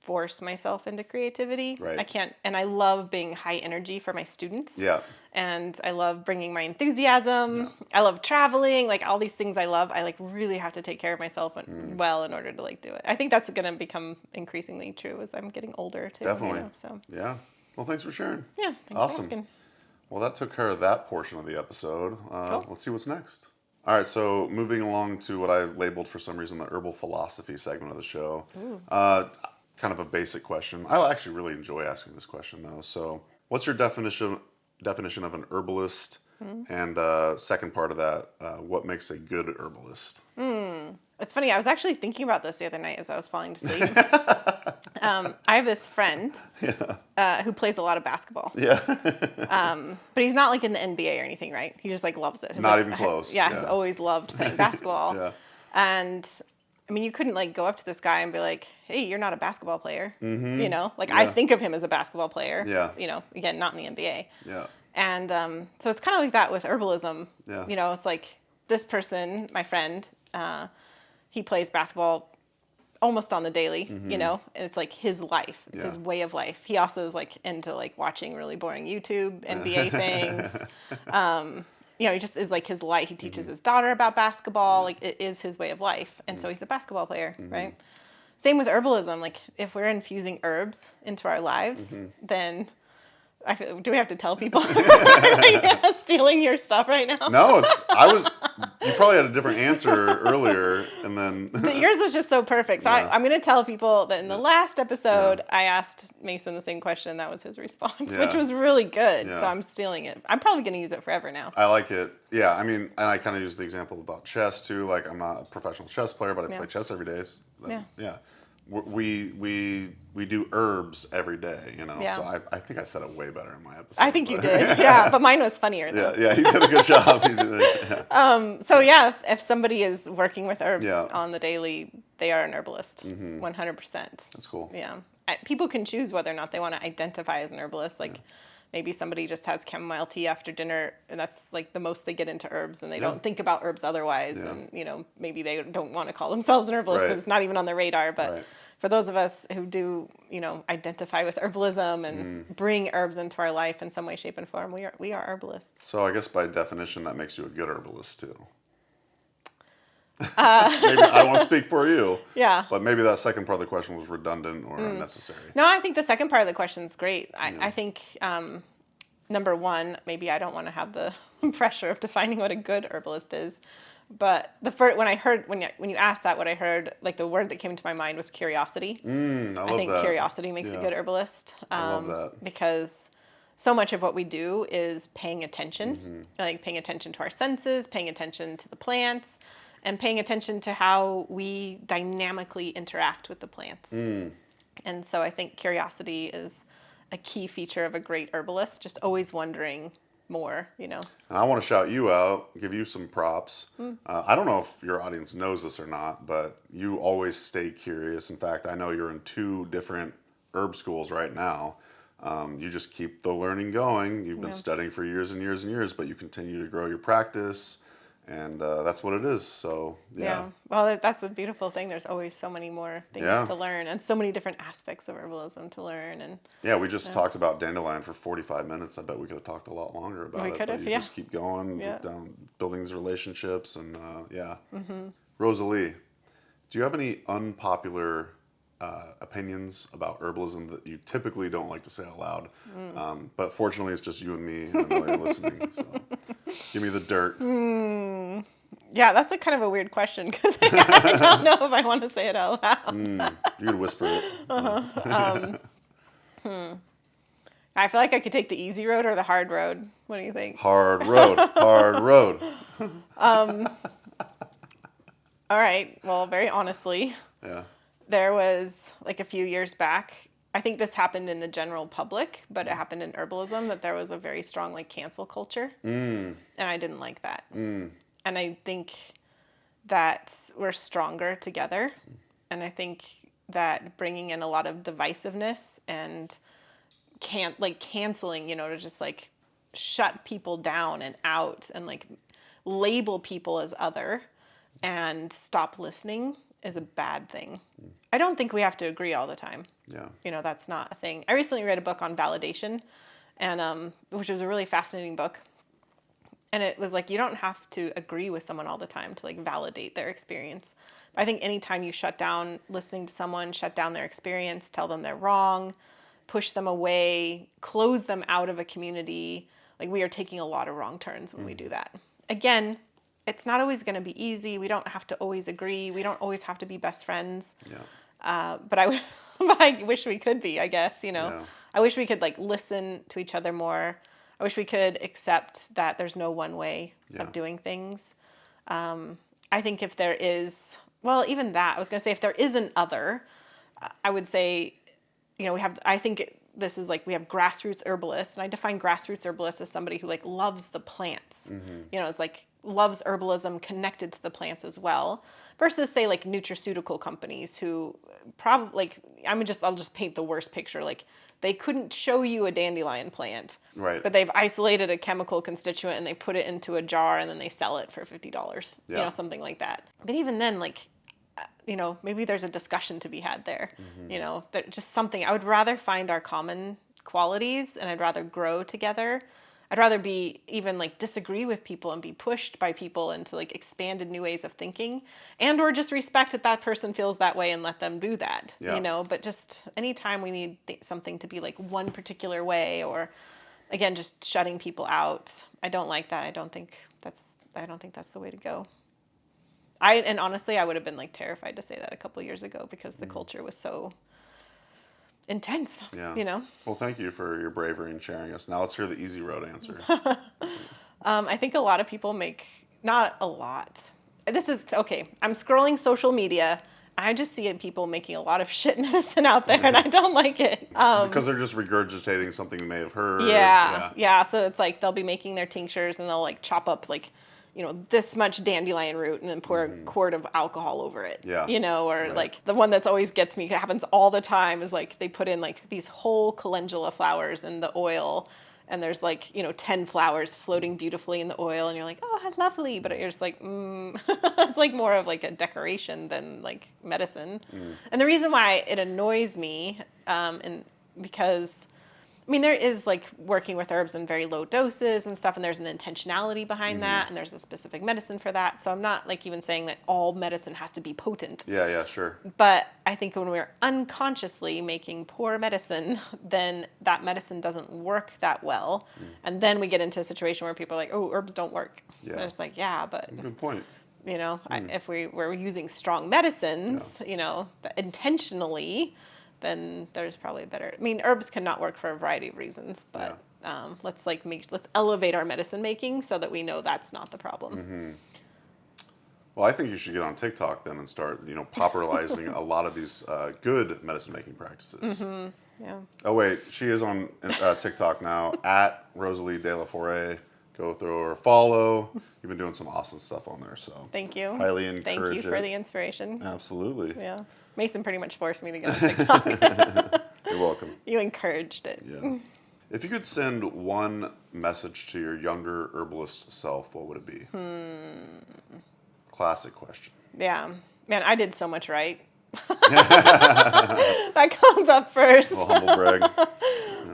force myself into creativity. Right. I can't, and I love being high energy for my students. Yeah. And I love bringing my enthusiasm. Yeah. I love traveling, like all these things I love. I like really have to take care of myself well in order to like do it. I think that's going to become increasingly true as I'm getting older too. Definitely. Yeah. Well, thanks for sharing. Yeah. Thanks for asking. Well, that took care of that portion of the episode. Cool. Let's see what's next. All right, so moving along to what I've labeled for some reason the herbal philosophy segment of the show. Kind of a basic question. I actually really enjoy asking this question though. So, what's your definition of an herbalist? And second part of that, what makes a good herbalist? It's funny. I was actually thinking about this the other night as I was falling to sleep. I have this friend who plays a lot of basketball. Yeah. But he's not like in the NBA or anything, right? He just like loves it. Not even close. He's always loved playing basketball. And I mean, you couldn't like go up to this guy and be like, "Hey, you're not a basketball player." I think of him as a basketball player. Yeah. Again, not in the NBA. Yeah. And so it's kind of like that with herbalism. Yeah. It's like this person, my friend, he plays basketball almost on the daily, and it's like his life. It's his way of life. He also is like into like watching really boring YouTube NBA things. He just is like his life. He teaches his daughter about basketball. Like it is his way of life. And so he's a basketball player, right? Same with herbalism. Like if we're infusing herbs into our lives, then Do we have to tell people? Stealing your stuff right now? No, you probably had a different answer earlier, and then yours was just so perfect. So I'm going to tell people that in the last episode, I asked Mason the same question. That was his response, which was really good. So I'm stealing it. I'm probably going to use it forever now. I like it. Yeah, I mean, and I kind of use the example about chess too. Like, I'm not a professional chess player, but I play chess every day. Yeah. We do herbs every day, you know. Yeah. So I think I said it way better in my episode. I think you did, but mine was funnier though. Yeah, you did a good job. You did it, So if somebody is working with herbs on the daily, they are an herbalist, 100%. That's cool. Yeah, people can choose whether or not they want to identify as an herbalist. Like maybe somebody just has chamomile tea after dinner, and that's like the most they get into herbs, and they don't think about herbs otherwise. And maybe they don't want to call themselves an herbalist because it's not even on their radar, but. For those of us who do, identify with herbalism and bring herbs into our life in some way, shape, and form, we are herbalists. So I guess by definition, that makes you a good herbalist too. Maybe, I don't want to speak for you. Yeah. But maybe that second part of the question was redundant or unnecessary. No, I think the second part of the question is great. I think number one, maybe I don't want to have the pressure of defining what a good herbalist is. But when you asked that, what I heard, like the word that came to my mind was curiosity. I think curiosity makes a good herbalist. I love that. Because so much of what we do is paying attention, like paying attention to our senses, paying attention to the plants, and paying attention to how we dynamically interact with the plants. And so I think curiosity is a key feature of a great herbalist, just always wondering more, And I want to shout you out, give you some props. I don't know if your audience knows this or not, but you always stay curious. In fact, I know you're in 2 different herb schools right now. You just keep the learning going. You've been studying for years and years and years, but you continue to grow your practice, and that's what it is. So well, that's the beautiful thing. There's always so many more things to learn, and so many different aspects of herbalism to learn. And we just talked about dandelion for 45 minutes. I bet we could have talked a lot longer about it. But you just keep going, building these relationships, and Rosalee, do you have any unpopular opinions about herbalism that you typically don't like to say out loud? But fortunately, it's just you and me, and I know you're listening. So give me the dirt. Yeah, that's a kind of a weird question because I don't know if I want to say it out loud. You could whisper it. I feel like I could take the easy road or the hard road. What do you think? Hard road. Hard road. All right. Well, very honestly. Yeah. There was like a few years back, I think this happened in the general public, but it happened in herbalism, that there was a very strong like cancel culture. And I didn't like that. And I think that we're stronger together. And I think that bringing in a lot of divisiveness and canceling, to just like shut people down and out and like label people as other and stop listening is a bad thing. I don't think we have to agree all the time. Yeah. That's not a thing. I recently read a book on validation, and which was a really fascinating book. And it was like, you don't have to agree with someone all the time to like validate their experience. I think anytime you shut down listening to someone, shut down their experience, tell them they're wrong, push them away, close them out of a community, like we are taking a lot of wrong turns when we do that. Again, it's not always going to be easy. We don't have to always agree. We don't always have to be best friends. But I wish we could be, I guess, I wish we could like listen to each other more. I wish we could accept that there's no one way of doing things. I think if there is, well, even that, I was going to say if there is an other, I would say, I think this is like we have grassroots herbalists, and I define grassroots herbalists as somebody who like loves the plants. It's like loves herbalism connected to the plants as well, versus say like nutraceutical companies who probably like I'll just paint the worst picture. Like they couldn't show you a dandelion plant, right? But they've isolated a chemical constituent and they put it into a jar and then they sell it for $50, something like that. But even then, like, maybe there's a discussion to be had there. That just something. I would rather find our common qualities, and I'd rather grow together. I'd rather be even like disagree with people and be pushed by people into like expanded new ways of thinking, and or just respect that person feels that way and let them do that, you know. But just anytime we need something to be like one particular way, or again, just shutting people out, I don't like that. I don't think that's the way to go. And honestly, I would have been like terrified to say that a couple years ago because the culture was so intense, you know? Well, thank you for your bravery in sharing us. Now let's hear the easy road answer. I think a lot of people not a lot. This is, okay, I'm scrolling social media. I just see people making a lot of shit medicine out there, and I don't like it. Because they're just regurgitating something they may have heard. Yeah. So it's like they'll be making their tinctures, and they'll like chop up like, you know, this much dandelion root and then pour a quart of alcohol over it. Yeah. You know, or like the one that's always gets me, it happens all the time, is like they put in like these whole calendula flowers in the oil, and there's like, you know, 10 flowers floating beautifully in the oil, and you're like, oh, how lovely. But you're just like, it's like more of like a decoration than like medicine. And the reason why it annoys me, and because, I mean, there is like working with herbs in very low doses and stuff, and there's an intentionality behind that, and there's a specific medicine for that. So I'm not like even saying that all medicine has to be potent. Yeah, sure. But I think when we're unconsciously making poor medicine, then that medicine doesn't work that well. And then we get into a situation where people are like, oh, herbs don't work. Yeah. And it's like, yeah, but... Good point. You know, if we're using strong medicines, you know, intentionally... then there's probably a better. I mean, herbs cannot work for a variety of reasons, but let's elevate our medicine making so that we know that's not the problem. Well, I think you should get on TikTok then and start, you know, popularizing a lot of these good medicine making practices. Yeah. Oh wait, she is on TikTok now at Rosalee De La Foret. Go through her follow. You've been doing some awesome stuff on there, so thank you. Highly encourage Thank you for the inspiration. Absolutely. Yeah. Mason pretty much forced me to get on TikTok. You're welcome. You encouraged it. Yeah. If you could send one message to your younger herbalist self, what would it be? Classic question. Yeah. Man, I did so much right. That comes up first. A little humble brag.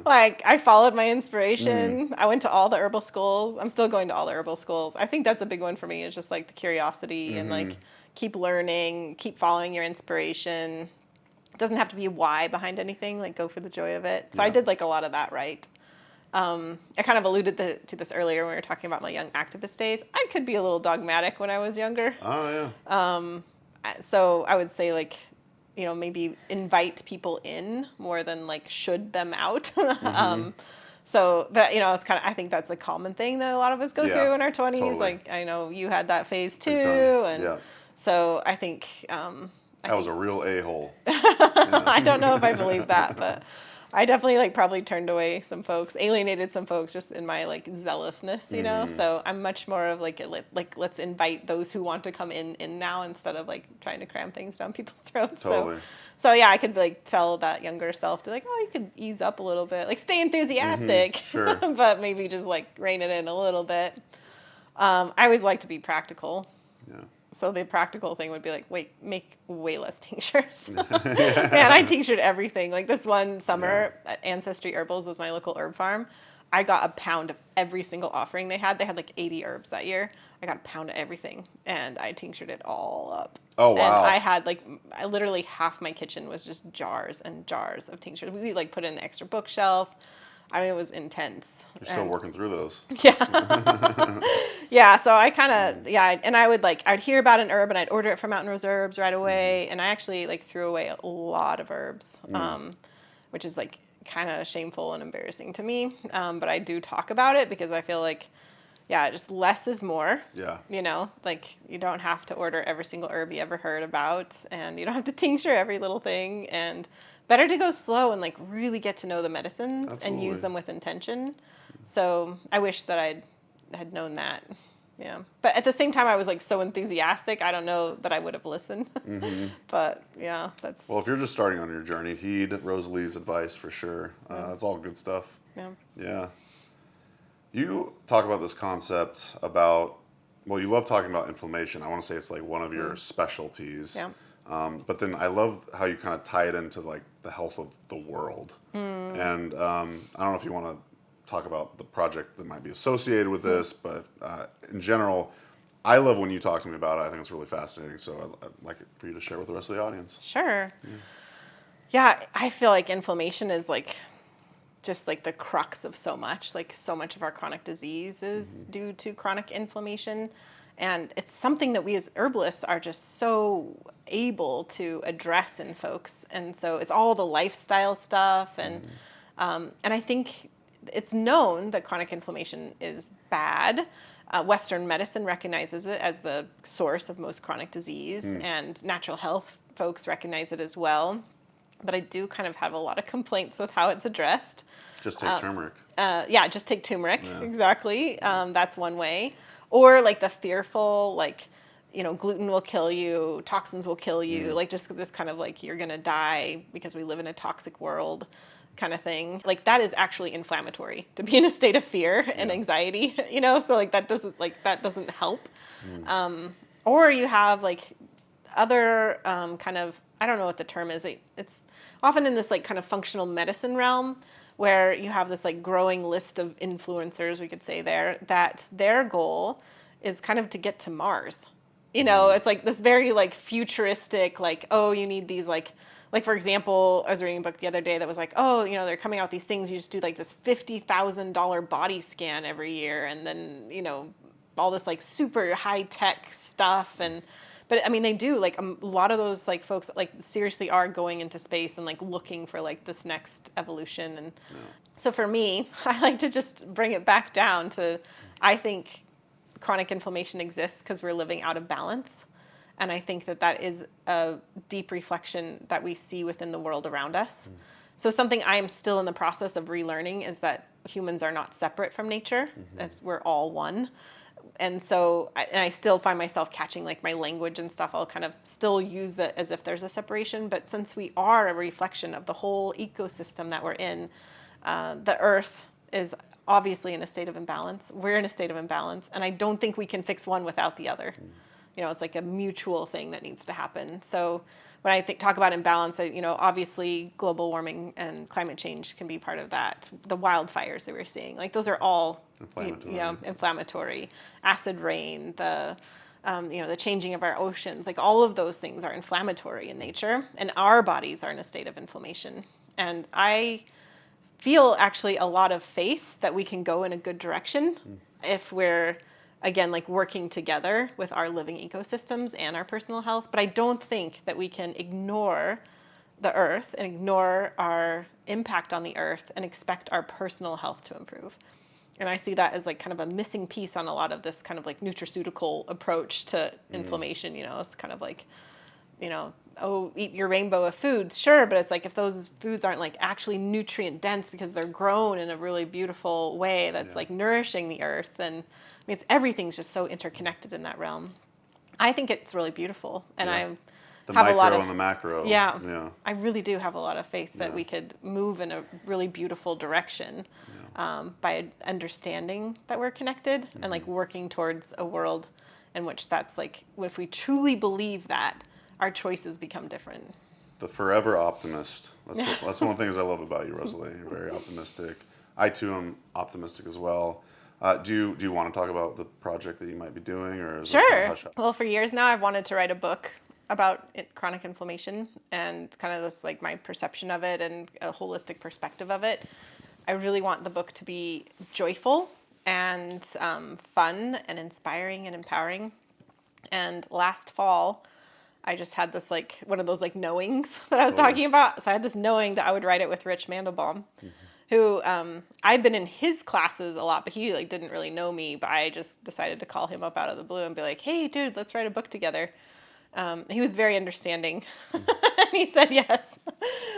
Like, I followed my inspiration. I went to all the herbal schools. I'm still going to all the herbal schools. I think that's a big one for me, is just like the curiosity and like keep learning, keep following your inspiration. It doesn't have to be a why behind anything, like go for the joy of it. So I did like a lot of that right. I kind of alluded to this earlier when we were talking about my young activist days. I could be a little dogmatic when I was younger. Oh, yeah. So I would say like, you know, maybe invite people in more than like should them out. So, but you know, it's kind of, I think that's a common thing that a lot of us go through in our 20s. Totally. Like, I know you had that phase too. And so I think, that was a real a-hole. I don't know if I believe that, but I definitely like probably turned away some folks, alienated some folks just in my like zealousness, you know? So I'm much more of like let's invite those who want to come in now instead of like trying to cram things down people's throats. Totally. So yeah, I could like tell that younger self to like, oh, you could ease up a little bit, like stay enthusiastic, Sure. but maybe just like rein it in a little bit. I always like to be practical. Yeah. So the practical thing would be like, make way less tinctures. Man, I tinctured everything. Like this one summer at Ancestry Herbals was my local herb farm. I got a pound of every single offering they had. They had like 80 herbs that year. I got a pound of everything, and I tinctured it all up. Oh, wow. And I had like, literally half my kitchen was just jars and jars of tinctures. We like put in an extra bookshelf. I mean, it was intense. You're still working through those. Yeah. Yeah, so I kind of, and I'd hear about an herb and I'd order it from Mountain Rose Herbs right away. And I actually like threw away a lot of herbs, which is like kind of shameful and embarrassing to me. But I do talk about it because I feel like, just less is more. Yeah. You know, like you don't have to order every single herb you ever heard about, and you don't have to tincture every little thing, and better to go slow and like really get to know the medicines and use them with intention. So I wish that I had known that. Yeah. But at the same time, I was like so enthusiastic. I don't know that I would have listened. But yeah, that's. Well, if you're just starting on your journey, heed Rosalee's advice for sure. That's all good stuff. Yeah. Yeah. You talk about this concept about, well, you love talking about inflammation. I want to say it's like one of your specialties. Yeah. But then I love how you kind of tie it into like the health of the world. And I don't know if you want to talk about the project that might be associated with this, but in general, I love when you talk to me about it. I think it's really fascinating. So I'd like it for you to share with the rest of the audience. Sure. Yeah, I feel like inflammation is like just like the crux of so much. Like so much of our chronic disease is due to chronic inflammation. And it's something that we as herbalists are just so able to address in folks. And so it's all the lifestyle stuff. And I think it's known that chronic inflammation is bad. Western medicine recognizes it as the source of most chronic disease, and natural health folks recognize it as well. But I do kind of have a lot of complaints with how it's addressed. Just take turmeric. Yeah, just take turmeric. Yeah. Exactly. That's one way. Or like the fearful, like, gluten will kill you, toxins will kill you, like just this kind of like you're going to die because we live in a toxic world kind of thing. Like that is actually inflammatory to be in a state of fear and anxiety, so like that doesn't help. Or you have like other kind of, I don't know what the term is, but it's often in this like kind of functional medicine realm where you have this like growing list of influencers, we could say there, that their goal is kind of to get to Mars. It's like this very like futuristic, like, oh, you need these like for example, I was reading a book the other day that was like, oh, they're coming out these things, you just do like this $50,000 body scan every year. And then, all this like super high tech stuff. But I mean, they do like a lot of those like folks like seriously are going into space and like looking for like this next evolution. And so for me, I like to just bring it back down to, I think chronic inflammation exists because we're living out of balance. And I think that is a deep reflection that we see within the world around us. So something I am still in the process of relearning is that humans are not separate from nature. As we're all one. And so I still find myself catching like my language and stuff. I'll kind of still use that as if there's a separation. But since we are a reflection of the whole ecosystem that we're in, the earth is obviously in a state of imbalance. We're in a state of imbalance. And I don't think we can fix one without the other. It's like a mutual thing that needs to happen. So when I talk about imbalance, obviously global warming and climate change can be part of that. The wildfires that we're seeing, like those are all inflammatory. Acid rain, the changing of our oceans, like all of those things are inflammatory in nature, and our bodies are in a state of inflammation. And I feel actually a lot of faith that we can go in a good direction if we're, again, like working together with our living ecosystems and our personal health. But I don't think that we can ignore the earth and ignore our impact on the earth and expect our personal health to improve. And I see that as like kind of a missing piece on a lot of this kind of like nutraceutical approach to inflammation. It's kind of like, oh, eat your rainbow of foods. Sure. But it's like if those foods aren't like actually nutrient dense because they're grown in a really beautiful way that's like nourishing the earth, then everything's just so interconnected in that realm. I think it's really beautiful. And I have a lot of... The micro and the macro. Yeah. I really do have a lot of faith that we could move in a really beautiful direction by understanding that we're connected and like working towards a world in which that's like, if we truly believe that, our choices become different. The forever optimist. That's one of the things I love about you, Rosalee. You're very optimistic. I too am optimistic as well. Do you want to talk about the project that you might be doing, or is Sure. it hush-hush? Well, for years now, I've wanted to write a book about chronic inflammation and kind of this like my perception of it and a holistic perspective of it. I really want the book to be joyful and fun and inspiring and empowering. And last fall, I just had this like one of those like knowings that I was talking about. So I had this knowing that I would write it with Rich Mandelbaum, who I'd been in his classes a lot, but he like didn't really know me. But I just decided to call him up out of the blue and be like, "Hey, dude, let's write a book together." He was very understanding, and he said yes.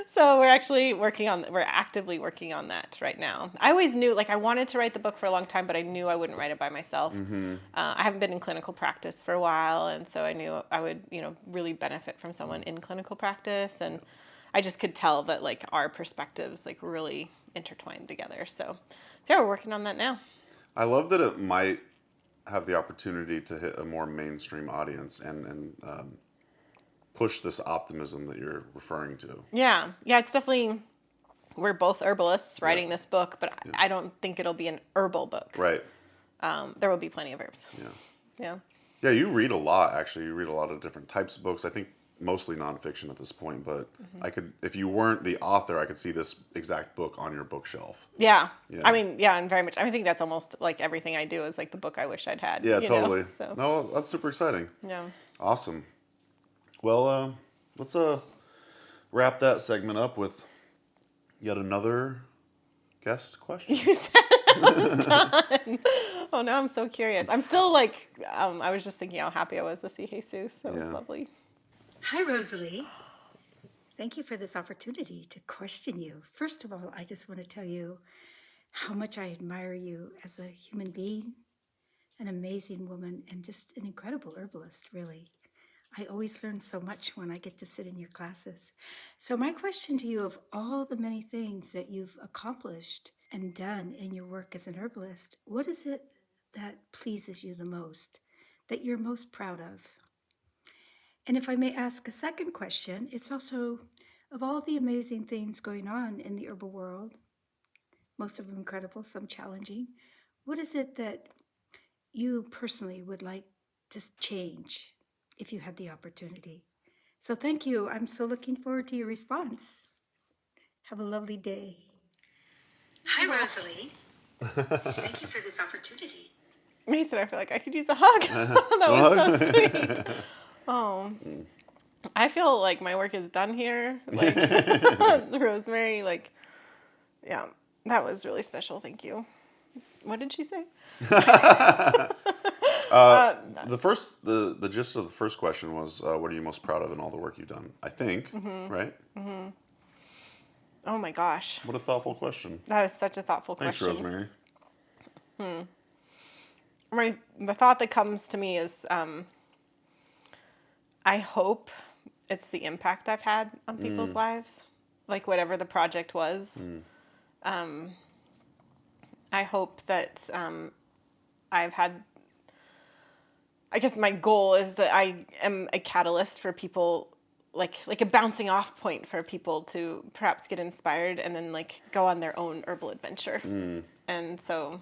So we're actively working on that right now. I always knew, like, I wanted to write the book for a long time, but I knew I wouldn't write it by myself. I haven't been in clinical practice for a while, and so I knew I would, really benefit from someone in clinical practice, and I just could tell that, like, our perspectives, like, really intertwined together. So yeah, we're working on that now. I love that it might have the opportunity to hit a more mainstream audience and push this optimism that you're referring to. Yeah, it's definitely we're both herbalists writing this book, but I don't think it'll be an herbal book. Right. There will be plenty of herbs. Yeah. Yeah. Yeah, you read a lot, actually. You read a lot of different types of books. I think mostly nonfiction at this point, but I could, if you weren't the author, I could see this exact book on your bookshelf. Yeah. Yeah. I mean, yeah, and very much. I think that's almost like everything I do is like the book I wish I'd had. Yeah, you totally. know, so. No, that's super exciting. Yeah. Awesome. Well, let's wrap that segment up with yet another guest question. You said it was done. Oh, now I'm so curious. I'm still like, I was just thinking how happy I was to see Jesus. That was lovely. Hi, Rosalee. Thank you for this opportunity to question you. First of all, I just want to tell you how much I admire you as a human being, an amazing woman, and just an incredible herbalist, really. I always learn so much when I get to sit in your classes. So my question to you, of all the many things that you've accomplished and done in your work as an herbalist, what is it that pleases you the most, that you're most proud of? And if I may ask a second question, it's also, of all the amazing things going on in the herbal world, most of them incredible, some challenging, what is it that you personally would like to change if you had the opportunity? So thank you. I'm so looking forward to your response. Have a lovely day. Hi, Rosalee. Thank you for this opportunity. Mason, I feel like I could use a hug. That was so sweet. Oh, I feel like my work is done here. Like, Rosemary, like, yeah, that was really special. Thank you. What did she say? The gist of the first question was, what are you most proud of in all the work you've done? I think, right? Mm-hmm. Oh my gosh. What a thoughtful question. That is such a thoughtful Thanks, question. Rosemary. The thought that comes to me is, I hope it's the impact I've had on people's lives, like whatever the project was. I hope that I've had, I guess my goal is that I am a catalyst for people, like a bouncing off point for people to perhaps get inspired and then like go on their own herbal adventure. And so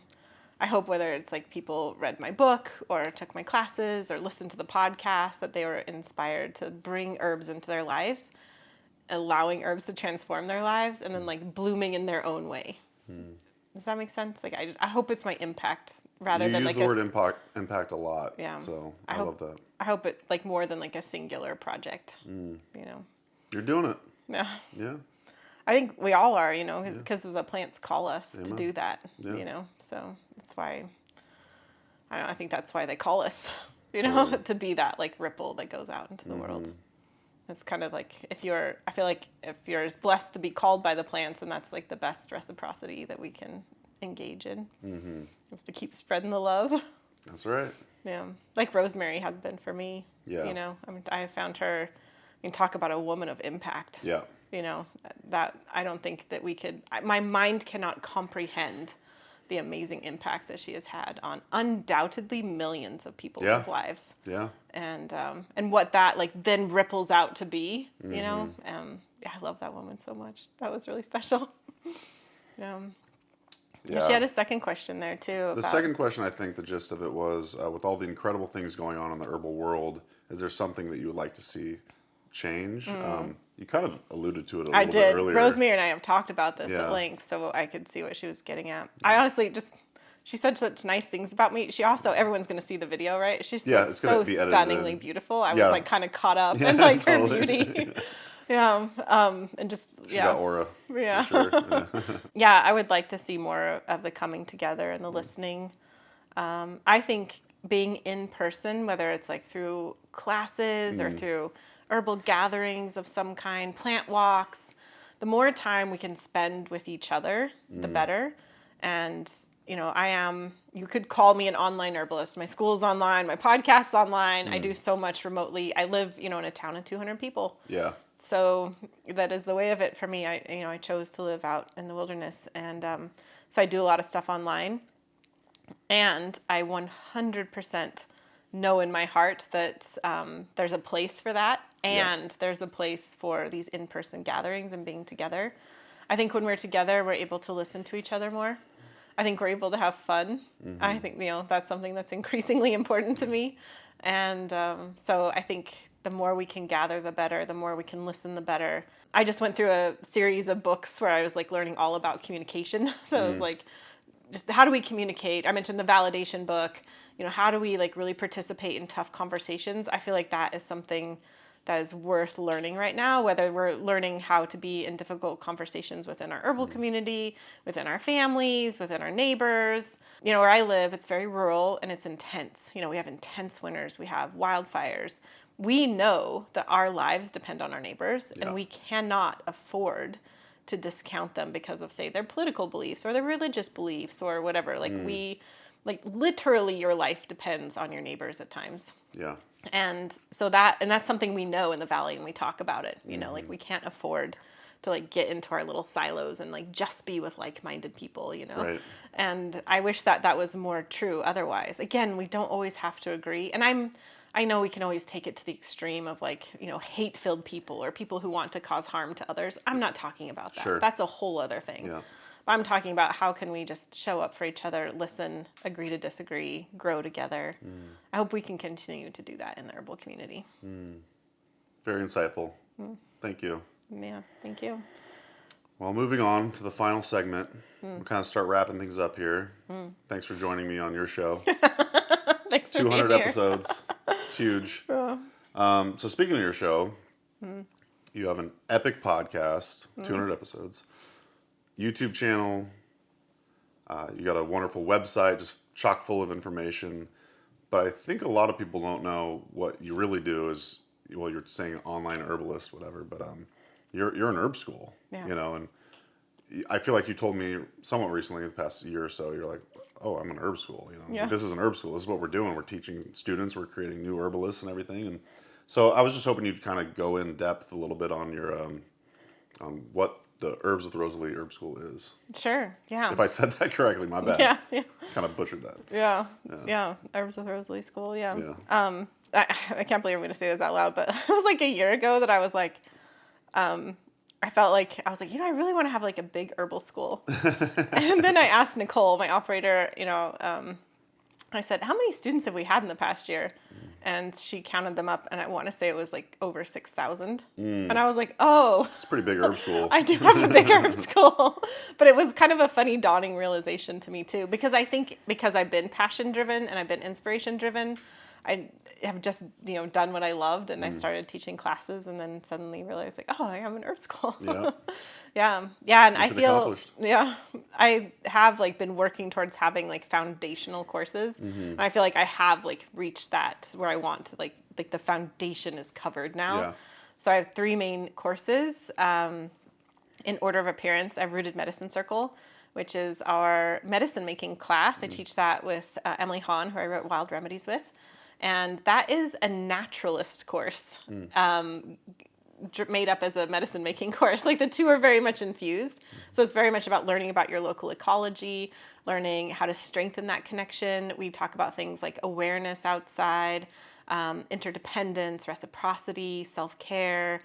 I hope whether it's like people read my book or took my classes or listened to the podcast, that they were inspired to bring herbs into their lives, allowing herbs to transform their lives, and then like blooming in their own way. Does that make sense? Like I hope it's my impact rather than like the word impact a lot. Yeah. So I love that. I hope it like more than like a singular project. You know. You're doing it. Yeah. Yeah. I think we all are, you know, because the plants call us to do that, Yeah. you know, so that's why, I don't know, I think that's why they call us, you know, to be that like ripple that goes out into the world. It's kind of like I feel like if you're as blessed to be called by the plants, and that's like the best reciprocity that we can engage in, is to keep spreading the love. That's right. Yeah. Like Rosemary has been for me, you know, I mean, I found her, talk about a woman of impact. Yeah. You know, that I don't think that my mind cannot comprehend the amazing impact that she has had on undoubtedly millions of people's lives. Yeah. And what that like then ripples out to be, you know. I love that woman so much. That was really special. She had a second question there too. The second question, I think the gist of it was, with all the incredible things going on in the herbal world, is there something that you would like to see change? You kind of alluded to it a little bit earlier. Rosemary and I have talked about this at length, so I could see what she was getting at. I honestly she said such nice things about me. She also, everyone's going to see the video, right? She's it's so be stunningly beautiful. I was like kind of caught up in like her beauty. And just, She got aura. Yeah. For sure. Yeah, I would like to see more of the coming together and the listening. I think being in person, whether it's like through classes or through herbal gatherings of some kind, plant walks, the more time we can spend with each other, the better. And, you know, you could call me an online herbalist. My school's online, my podcast's online. I do so much remotely. I live, in a town of 200 people. Yeah. So that is the way of it for me. I chose to live out in the wilderness. And so I do a lot of stuff online. And I 100% know in my heart that there's a place for that. And there's a place for these in-person gatherings and being together. I think when we're together, we're able to listen to each other more. I think we're able to have fun. I think, that's something that's increasingly important to me. And so I think the more we can gather, the better. The more we can listen, the better. I just went through a series of books where I was like learning all about communication. So it was like, just how do we communicate? I mentioned the validation book. How do we like really participate in tough conversations? I feel like that is something that is worth learning right now, whether we're learning how to be in difficult conversations within our herbal community, within our families, within our neighbors. Where I live, it's very rural and it's intense. We have intense winters, we have wildfires. We know that our lives depend on our neighbors, and we cannot afford to discount them because of, say, their political beliefs or their religious beliefs or whatever. Literally your life depends on your neighbors at times. Yeah. And so that's something we know in the Valley, and we talk about it, we can't afford to like get into our little silos and like just be with like-minded people, Right. And I wish that was more true. Otherwise, again, we don't always have to agree. And I know we can always take it to the extreme of hate-filled people or people who want to cause harm to others. I'm not talking about that. Sure. That's a whole other thing. Yeah. I'm talking about how can we just show up for each other, listen, agree to disagree, grow together. I hope we can continue to do that in the herbal community. Very insightful. Thank you. Yeah, thank you. Well, moving on to the final segment. We'll kind of start wrapping things up here. Thanks for joining me on your show. Thanks for 200 being here. episodes. It's huge. So speaking of your show, you have an epic podcast, 200 episodes, YouTube channel. You got a wonderful website, just chock full of information. But I think a lot of people don't know what you really do is, well, you're saying online herbalist, whatever, but you're an herb school, and I feel like you told me somewhat recently, the past year or so, you're like, oh, I'm an herb school, This is an herb school. This is what we're doing. We're teaching students. We're creating new herbalists and everything. And so I was just hoping you'd kind of go in depth a little bit on your, on what the Herbs with Rosalee Herb School is. Sure, yeah. If I said that correctly, my bad. Yeah. Kind of butchered that. Yeah. Herbs with Rosalee School, yeah. Yeah. I can't believe I'm going to say this out loud, but it was like a year ago that I was like, I felt like, I was like, I really want to have like a big herbal school. And then I asked Nicole, my operator, I said, how many students have we had in the past year? And she counted them up, and I want to say it was like over 6,000. And I was like, oh. It's a pretty big herb school. I do have a big herb school. But it was kind of a funny dawning realization to me too, because I think because I've been passion driven and I've been inspiration driven, I have just, done what I loved, and I started teaching classes, and then suddenly realized like, oh, I have an herb school. Yeah. Yeah. And I Mission feel, accomplished. I have like been working towards having like foundational courses. And I feel like I have like reached that where I want to like the foundation is covered now. Yeah. So I have 3 main courses, in order of appearance. I have Rooted Medicine Circle, which is our medicine making class. I teach that with Emilie Hahn, who I wrote Wild Remedies with. And that is a naturalist course, made up as a medicine making course. Like the two are very much infused. So it's very much about learning about your local ecology, learning how to strengthen that connection. We talk about things like awareness outside, interdependence, reciprocity, self-care,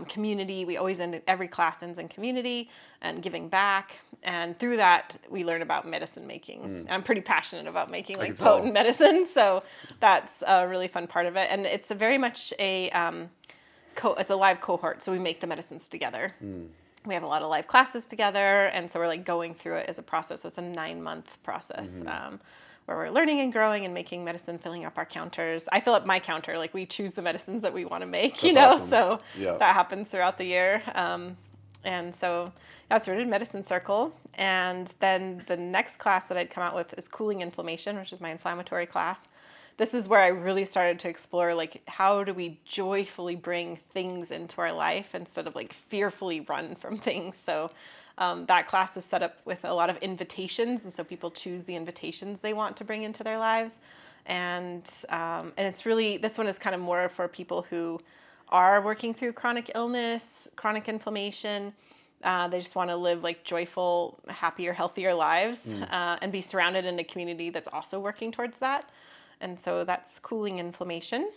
community. We always end every class ends in community and giving back. And through that, we learn about medicine making. And I'm pretty passionate about making like potent medicine. So that's a really fun part of it. And it's a very much it's a live cohort. So we make the medicines together. We have a lot of live classes together. And so we're like going through it as a process. It's a 9-month process. Where we're learning and growing and making medicine, filling up our counters. I fill up my counter. Like we choose the medicines that we want to make, Awesome. So that happens throughout the year. And so that's Rooted Medicine Circle. And then the next class that I'd come out with is Cooling Inflammation, which is my inflammatory class. This is where I really started to explore, like, how do we joyfully bring things into our life instead of like fearfully run from things. So that class is set up with a lot of invitations, and so people choose the invitations they want to bring into their lives. And it's really, this one is kind of more for people who are working through chronic illness, chronic inflammation. They just want to live like joyful, happier, healthier lives, and be surrounded in a community that's also working towards that. And so that's Cooling Inflammation.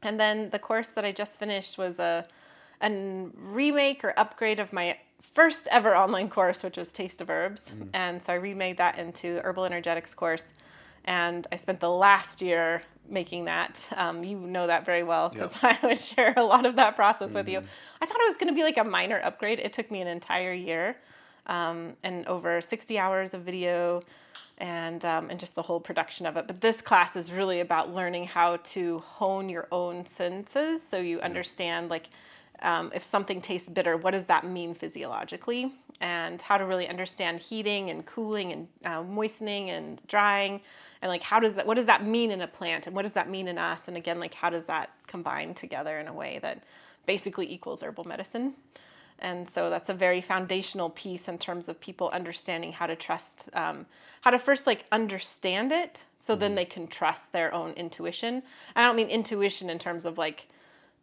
And then the course that I just finished was a remake or upgrade of my first ever online course, which was Taste of Herbs. And so I remade that into Herbal Energetics course. And I spent the last year making that. You know that very well because I would share a lot of that process with you. I thought it was going to be like a minor upgrade. It took me an entire year and over 60 hours of video and just the whole production of it. But this class is really about learning how to hone your own senses so you understand like if something tastes bitter, what does that mean physiologically? And how to really understand heating and cooling and moistening and drying. And like, what does that mean in a plant? And what does that mean in us? And again, like, how does that combine together in a way that basically equals herbal medicine? And so that's a very foundational piece in terms of people understanding how to trust, how to first like understand it so then they can trust their own intuition. I don't mean intuition in terms of like,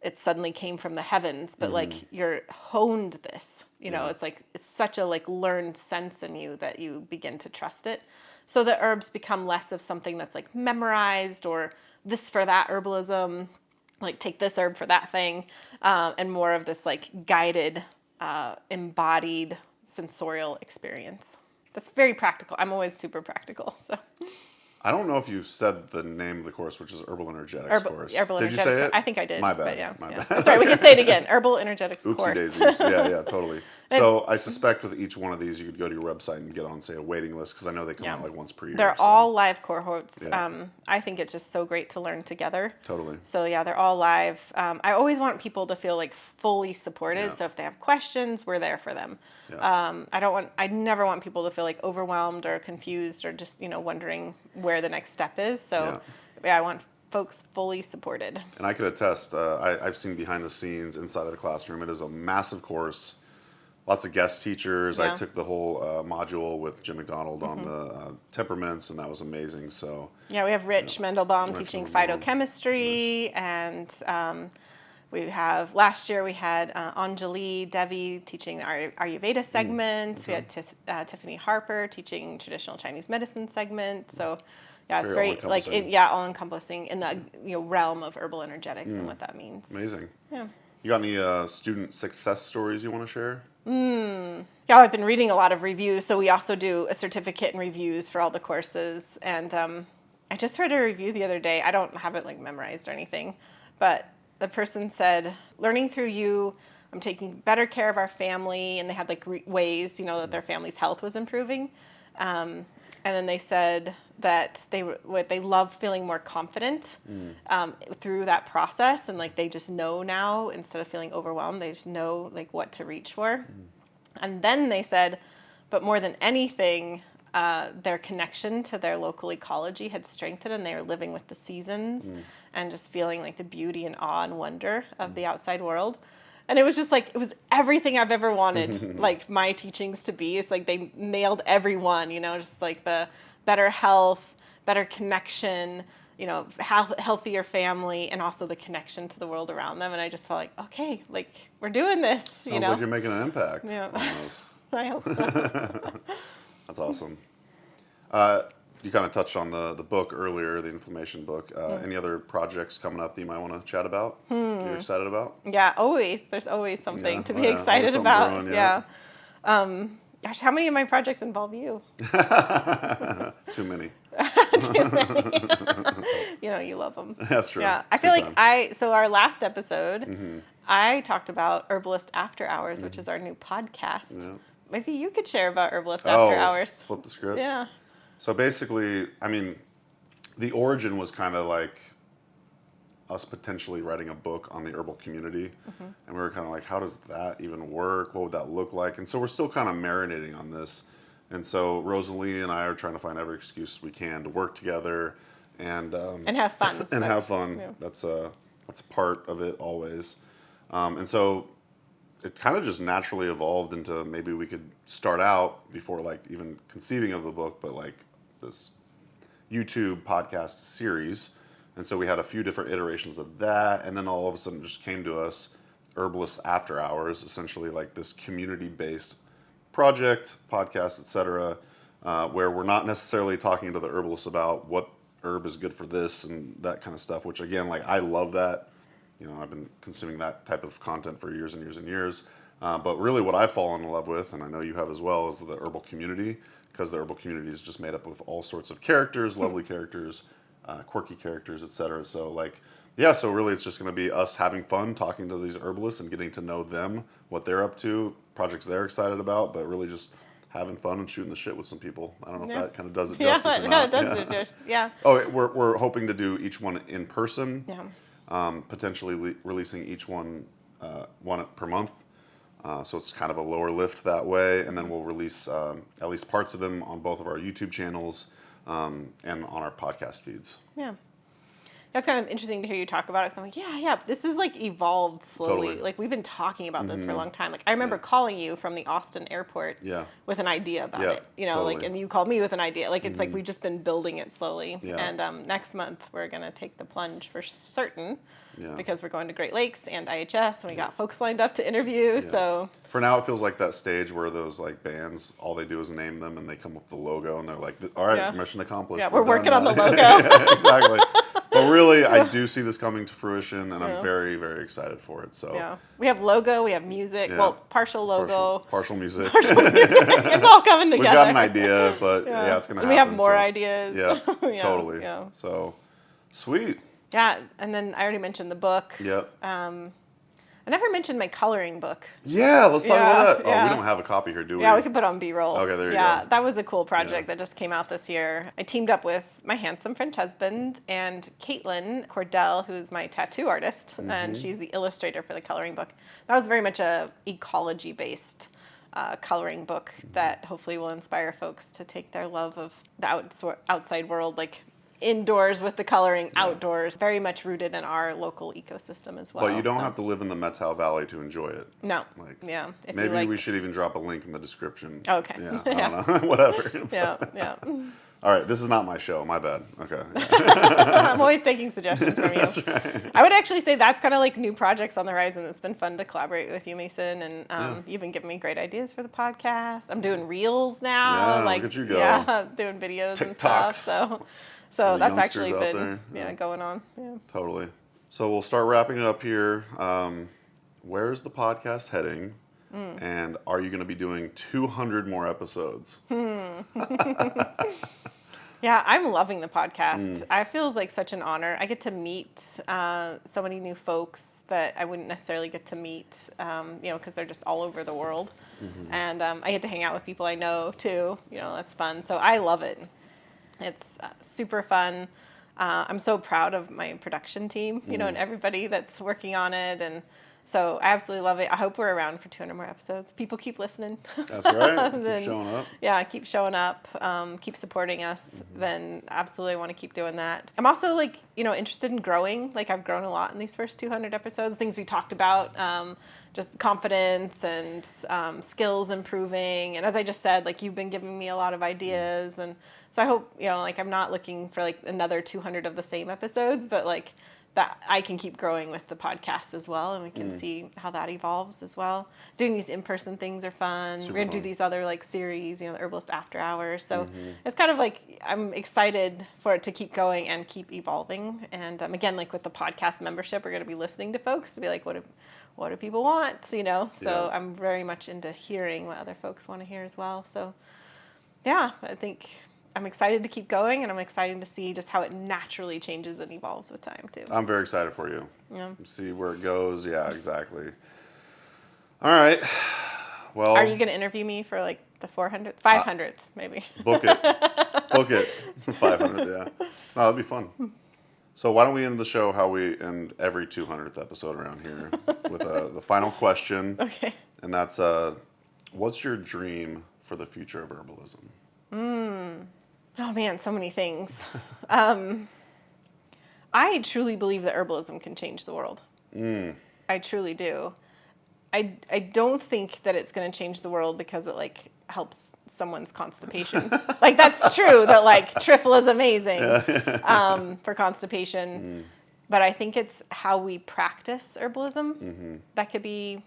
it suddenly came from the heavens, but like you're honed this, you know, it's like, it's such a like learned sense in you that you begin to trust it. So the herbs become less of something that's like memorized or this for that herbalism, like take this herb for that thing, and more of this like guided, embodied sensorial experience. That's very practical. I'm always super practical, so. I don't know if you said the name of the course, which is Herbal Energetics course. Herbal did Energetics. You say it? I think I did. My bad. But yeah, My yeah. bad. That's right. We can say it again. Herbal Energetics Oopsie course. daisies. Yeah, totally. So I suspect with each one of these, you could go to your website and get on, say, a waiting list because I know they come out like once per year. They're all live cohorts. Yeah. I think it's just so great to learn together. Totally. So yeah, they're all live. I always want people to feel like fully supported. Yeah. So if they have questions, we're there for them. Yeah. I never want people to feel like overwhelmed or confused or just, wondering where the next step is. So yeah, I want folks fully supported. And I could attest, I've seen behind the scenes inside of the classroom. It is a massive course. Lots of guest teachers. Yeah. I took the whole module with Jim McDonald on the temperaments, and that was amazing. So yeah, we have Rich Mendelbaum teaching Mendelbaum. phytochemistry, and we have last year we had Anjali Devi teaching our Ayurveda segment. We had Tiffany Harper teaching traditional Chinese medicine segment. So yeah, it's very like all encompassing in the realm of herbal energetics and what that means. Amazing. Yeah. You got any student success stories you want to share? Yeah, I've been reading a lot of reviews, so we also do a certificate and reviews for all the courses. And I just read a review the other day. I don't have it like memorized or anything, but the person said, "Learning through you, I'm taking better care of our family," and they had like ways, that their family's health was improving. And then they said that they love feeling more confident through that process, and like they just know now instead of feeling overwhelmed, they just know like what to reach for. And then they said, but more than anything, their connection to their local ecology had strengthened, and they were living with the seasons and just feeling like the beauty and awe and wonder of the outside world. And it was just like, it was everything I've ever wanted, like my teachings to be. It's like they nailed every one, just like the better health, better connection, healthier family, and also the connection to the world around them. And I just felt like, okay, like we're doing this. Sounds like you're making an impact. Yeah. Almost. I hope so. That's awesome. You kind of touched on the book earlier, the inflammation book. Any other projects coming up that you might want to chat about? You're excited about? Yeah, always. There's always something to be excited about. Brewing, yeah. Gosh, how many of my projects involve you? Too many. Too many. You love them. That's true. Yeah, It's I feel good like time. so our last episode, I talked about Herbalist After Hours, which is our new podcast. Yeah. Maybe you could share about Herbalist After Hours. Flip the script. Yeah. So basically, I mean, the origin was kind of like us potentially writing a book on the herbal community. And we were kind of like, how does that even work? What would that look like? And so we're still kind of marinating on this. And so Rosalee and I are trying to find every excuse we can to work together and have fun. and have fun. Yeah. That's a part of it always. And so it kind of just naturally evolved into maybe we could start out before like even conceiving of the book, but like this YouTube podcast series. And so we had a few different iterations of that. And then all of a sudden it just came to us, Herbalist After Hours, essentially like this community-based project, podcast, etc., where we're not necessarily talking to the herbalists about what herb is good for this and that kind of stuff, which again, like I love that. I've been consuming that type of content for years and years and years. But really what I've fallen in love with, and I know you have as well, is the herbal community, because the herbal community is just made up of all sorts of characters, lovely characters, quirky characters, etc. So like, yeah, so really it's just going to be us having fun, talking to these herbalists and getting to know them, what they're up to, projects they're excited about, but really just having fun and shooting the shit with some people. I don't know if that kind of does it justice or not. It does it justice. Yeah. Oh, we're hoping to do each one in person. Yeah. Potentially releasing each one one per month. So it's kind of a lower lift that way, and then we'll release at least parts of them on both of our YouTube channels and on our podcast feeds. Yeah. That's kind of interesting to hear you talk about it, because I'm like, yeah, this is like evolved slowly. Totally. Like we've been talking about this for a long time. Like I remember calling you from the Austin airport with an idea about it, you know, totally. like, and you called me with an idea. Like it's like we've just been building it slowly. Yeah. And next month we're going to take the plunge for certain. Because we're going to Great Lakes and IHS, and we got folks lined up to interview. So for now, it feels like that stage where those like bands, all they do is name them, and they come up with the logo, and they're like, "All right, mission accomplished." Yeah, we're working done on the logo. Yeah, exactly. But really, I do see this coming to fruition, and I'm very, very excited for it. So we have logo, we have music. Well, partial logo, partial music. Partial music. It's all coming together. We've got an idea, but it's gonna happen. We have more ideas. Yeah, totally. Yeah. So sweet. Yeah, and then I already mentioned the book. Yep. I never mentioned my coloring book. Yeah, let's talk about that. Yeah. Oh, we don't have a copy here, do we? Yeah, we could put on B-roll. Okay, there you go. Yeah, that was a cool project that just came out this year. I teamed up with my handsome French husband and Caitlin Cordell, who's my tattoo artist, and she's the illustrator for the coloring book. That was very much a ecology-based coloring book that hopefully will inspire folks to take their love of the outside world, like indoors with the coloring, outdoors, very much rooted in our local ecosystem as well. But you don't have to live in the Methow Valley to enjoy it. No. Like, If maybe we should even drop a link in the description. Okay. Yeah, I don't know. Whatever. Yeah. All right, this is not my show. My bad. Okay. I'm always taking suggestions from you. That's right. I would actually say that's kind of like new projects on the horizon. It's been fun to collaborate with you, Mason, and you've been giving me great ideas for the podcast. I'm doing reels now. Yeah, like, look at you go. Yeah, doing videos and stuff. So that's actually been going on. Yeah. Totally. So we'll start wrapping it up here. Where's the podcast heading? And are you going to be doing 200 more episodes? Yeah, I'm loving the podcast. I feel like such an honor. I get to meet so many new folks that I wouldn't necessarily get to meet, because they're just all over the world. And I get to hang out with people I know too. That's fun. So I love it. It's super fun. I'm so proud of my production team, and everybody that's working on it. And so I absolutely love it. I hope we're around for 200 more episodes. People keep listening. That's right. Keep showing up. Yeah, keep showing up. Keep supporting us. Then absolutely want to keep doing that. I'm also interested in growing. Like I've grown a lot in these first 200 episodes. Things we talked about, just confidence and skills improving. And as I just said, you've been giving me a lot of ideas. And so I hope, I'm not looking for another 200 of the same episodes, but that I can keep growing with the podcast as well, and we can see how that evolves as well. Doing these in-person things are fun. We're going to do these other series, the Herbalist After Hours. So it's kind of I'm excited for it to keep going and keep evolving. And again, with the podcast membership, we're going to be listening to folks to be what do people want, So I'm very much into hearing what other folks want to hear as well. So yeah, I think I'm excited to keep going, and I'm excited to see just how it naturally changes and evolves with time, too. I'm very excited for you. Yeah. See where it goes. Yeah, exactly. All right. Well, are you going to interview me for the 400th, 500th, maybe? Book it. Book it. 500th, yeah. No, that'd be fun. So why don't we end the show how we end every 200th episode around here with the final question. Okay. And that's, what's your dream for the future of herbalism? Oh man, so many things. I truly believe that herbalism can change the world. I truly do. I don't think that it's going to change the world because it helps someone's constipation. That's true that trefoil is amazing for constipation. But I think it's how we practice herbalism that could be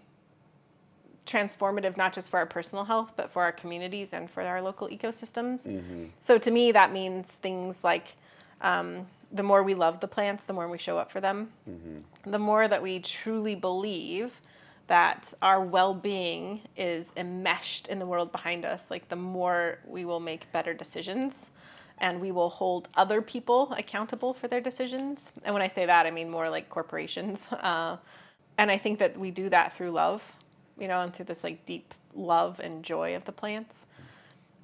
transformative, not just for our personal health, but for our communities and for our local ecosystems. So to me, that means things like the more we love the plants, the more we show up for them. The more that we truly believe that our well-being is enmeshed in the world behind us, like the more we will make better decisions and we will hold other people accountable for their decisions. And when I say that, I mean more like corporations. And I think that we do that through love, and through this like deep love and joy of the plants.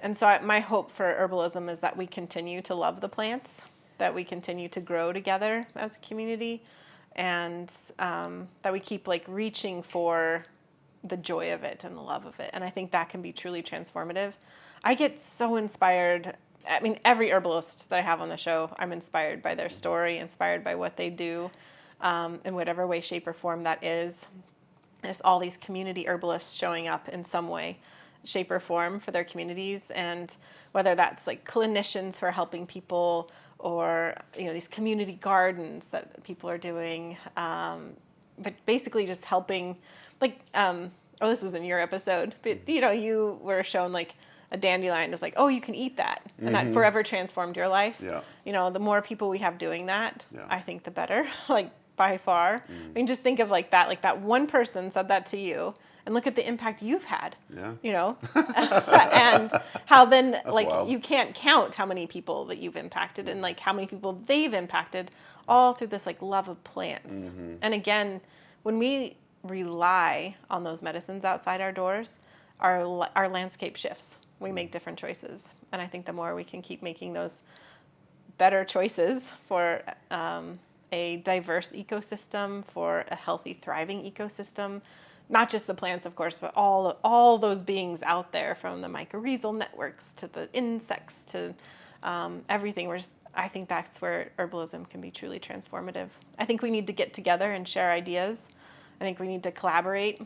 And so my hope for herbalism is that we continue to love the plants, that we continue to grow together as a community, and that we keep like reaching for the joy of it and the love of it. And I think that can be truly transformative. I get so inspired. I mean, every herbalist that I have on the show, I'm inspired by their story, inspired by what they do, in whatever way, shape, or form that is. There's all these community herbalists showing up in some way, shape, or form for their communities. And whether that's like clinicians who are helping people, or these community gardens that people are doing, but basically just helping, like, this was in your episode, but you were shown like a dandelion is like, oh, you can eat that, and that forever transformed your life. Yeah. The more people we have doing that, Yeah. I think the better, like by far. I mean, just think of like that one person said that to you, and look at the impact you've had. Yeah. And how then like wild. you can't count how many people that you've impacted, and like how many people they've impacted, all through this like love of plants. And again, when we rely on those medicines outside our doors, our landscape shifts. We make different choices. And I think the more we can keep making those better choices for a diverse ecosystem, for a healthy, thriving ecosystem, not just the plants, of course, but all those beings out there, from the mycorrhizal networks to the insects to everything. I think that's where herbalism can be truly transformative. I think we need to get together and share ideas. I think we need to collaborate.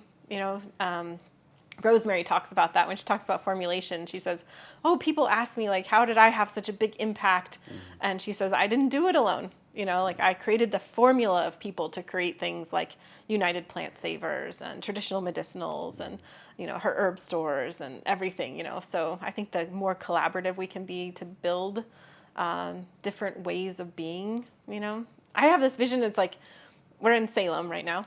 Rosemary talks about that when she talks about formulation. She says, oh, people ask me, like, how did I have such a big impact? And she says, I didn't do it alone. Like I created the formula of people to create things like United Plant Savers and traditional medicinals and, her herb stores and everything, So I think the more collaborative we can be to build different ways of being, I have this vision. It's like, we're in Salem right now.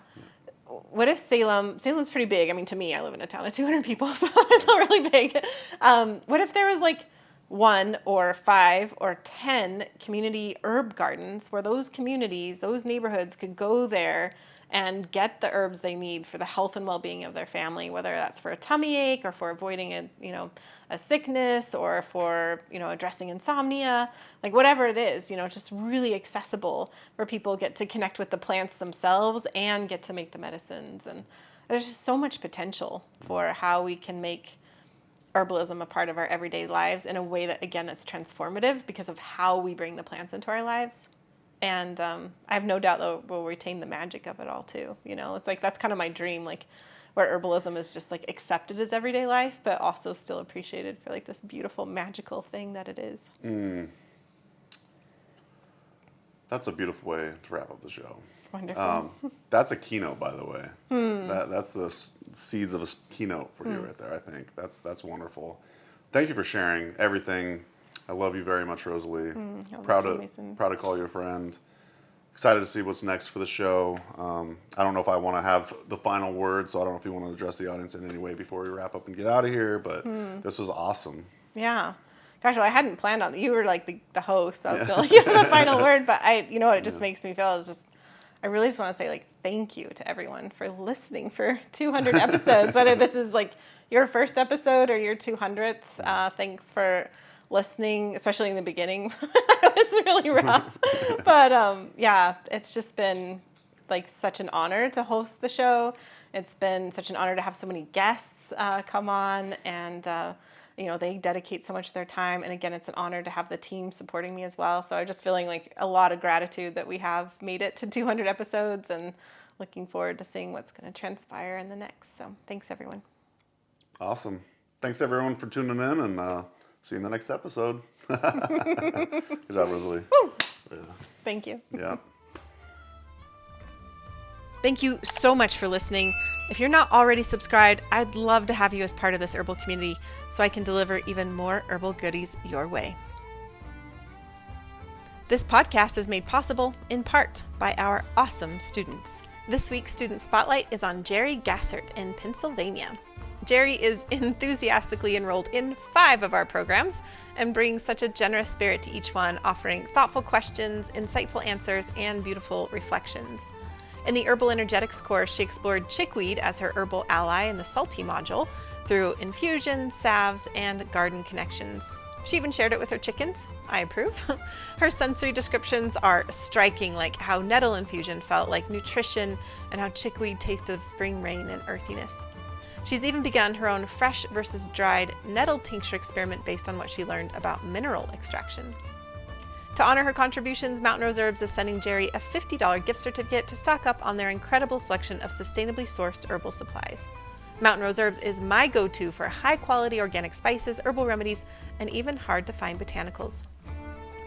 What if Salem's pretty big. I mean, to me, I live in a town of 200 people, so it's not really big. What if there was like 1 or 5 or 10 community herb gardens where those communities, those neighborhoods could go there and get the herbs they need for the health and well-being of their family, whether that's for a tummy ache or for avoiding a sickness, or for, addressing insomnia, like whatever it is, just really accessible where people get to connect with the plants themselves and get to make the medicines. And there's just so much potential for how we can make herbalism a part of our everyday lives in a way that, again, it's transformative because of how we bring the plants into our lives. And I have no doubt that we'll retain the magic of it all too. It's like, that's kind of my dream, like where herbalism is just like accepted as everyday life, but also still appreciated for like this beautiful, magical thing that it is. That's a beautiful way to wrap up the show. Wonderful. That's a keynote, by the way. That's the seeds of a keynote for you right there, I think. That's wonderful. Thank you for sharing everything. I love you very much, Rosalee. Proud to call you a friend. Excited to see what's next for the show. I don't know if I want to have the final word, so I don't know if you want to address the audience in any way before we wrap up and get out of here, but this was awesome. Yeah. Gosh, well, I hadn't planned on it. You were like the host. I was going to give the final word, but what it just makes me feel is just, I really just want to say like thank you to everyone for listening for 200 episodes, whether this is like your first episode or your 200th. Thanks for listening, especially in the beginning. It was really rough. But yeah, it's just been like such an honor to host the show. It's been such an honor to have so many guests come on, and they dedicate so much of their time. And again, it's an honor to have the team supporting me as well. So I'm just feeling like a lot of gratitude that we have made it to 200 episodes, and looking forward to seeing what's going to transpire in the next. So thanks, everyone. Awesome. Thanks, everyone, for tuning in, and see you in the next episode. Good job, Rosalee. Yeah. Thank you. Yeah. Thank you so much for listening. If you're not already subscribed, I'd love to have you as part of this herbal community so I can deliver even more herbal goodies your way. This podcast is made possible in part by our awesome students. This week's Student Spotlight is on Jerry Gassert in Pennsylvania. Jerry is enthusiastically enrolled in 5 of our programs and brings such a generous spirit to each one, offering thoughtful questions, insightful answers, and beautiful reflections. In the Herbal Energetics course, she explored chickweed as her herbal ally in the salty module through infusions, salves, and garden connections. She even shared it with her chickens. I approve. Her sensory descriptions are striking, like how nettle infusion felt like nutrition and how chickweed tasted of spring rain and earthiness. She's even begun her own fresh versus dried nettle tincture experiment based on what she learned about mineral extraction. To honor her contributions, Mountain Rose Herbs is sending Jerry a $50 gift certificate to stock up on their incredible selection of sustainably sourced herbal supplies. Mountain Rose Herbs is my go-to for high-quality organic spices, herbal remedies, and even hard-to-find botanicals.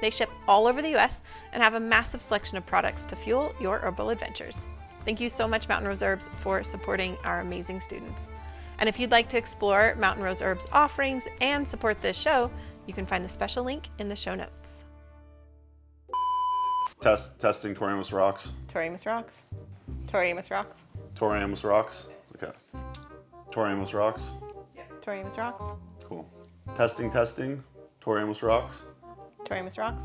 They ship all over the US and have a massive selection of products to fuel your herbal adventures. Thank you so much, Mountain Rose Herbs, for supporting our amazing students. And if you'd like to explore Mountain Rose Herbs offerings and support this show, you can find the special link in the show notes. Testing Toriamus rocks. Toriamus rocks. Toriamus rocks. Toriamus rocks. Okay. Toriamus rocks. Toriamus rocks. Cool. Testing. Toriamus rocks. Toriamus rocks.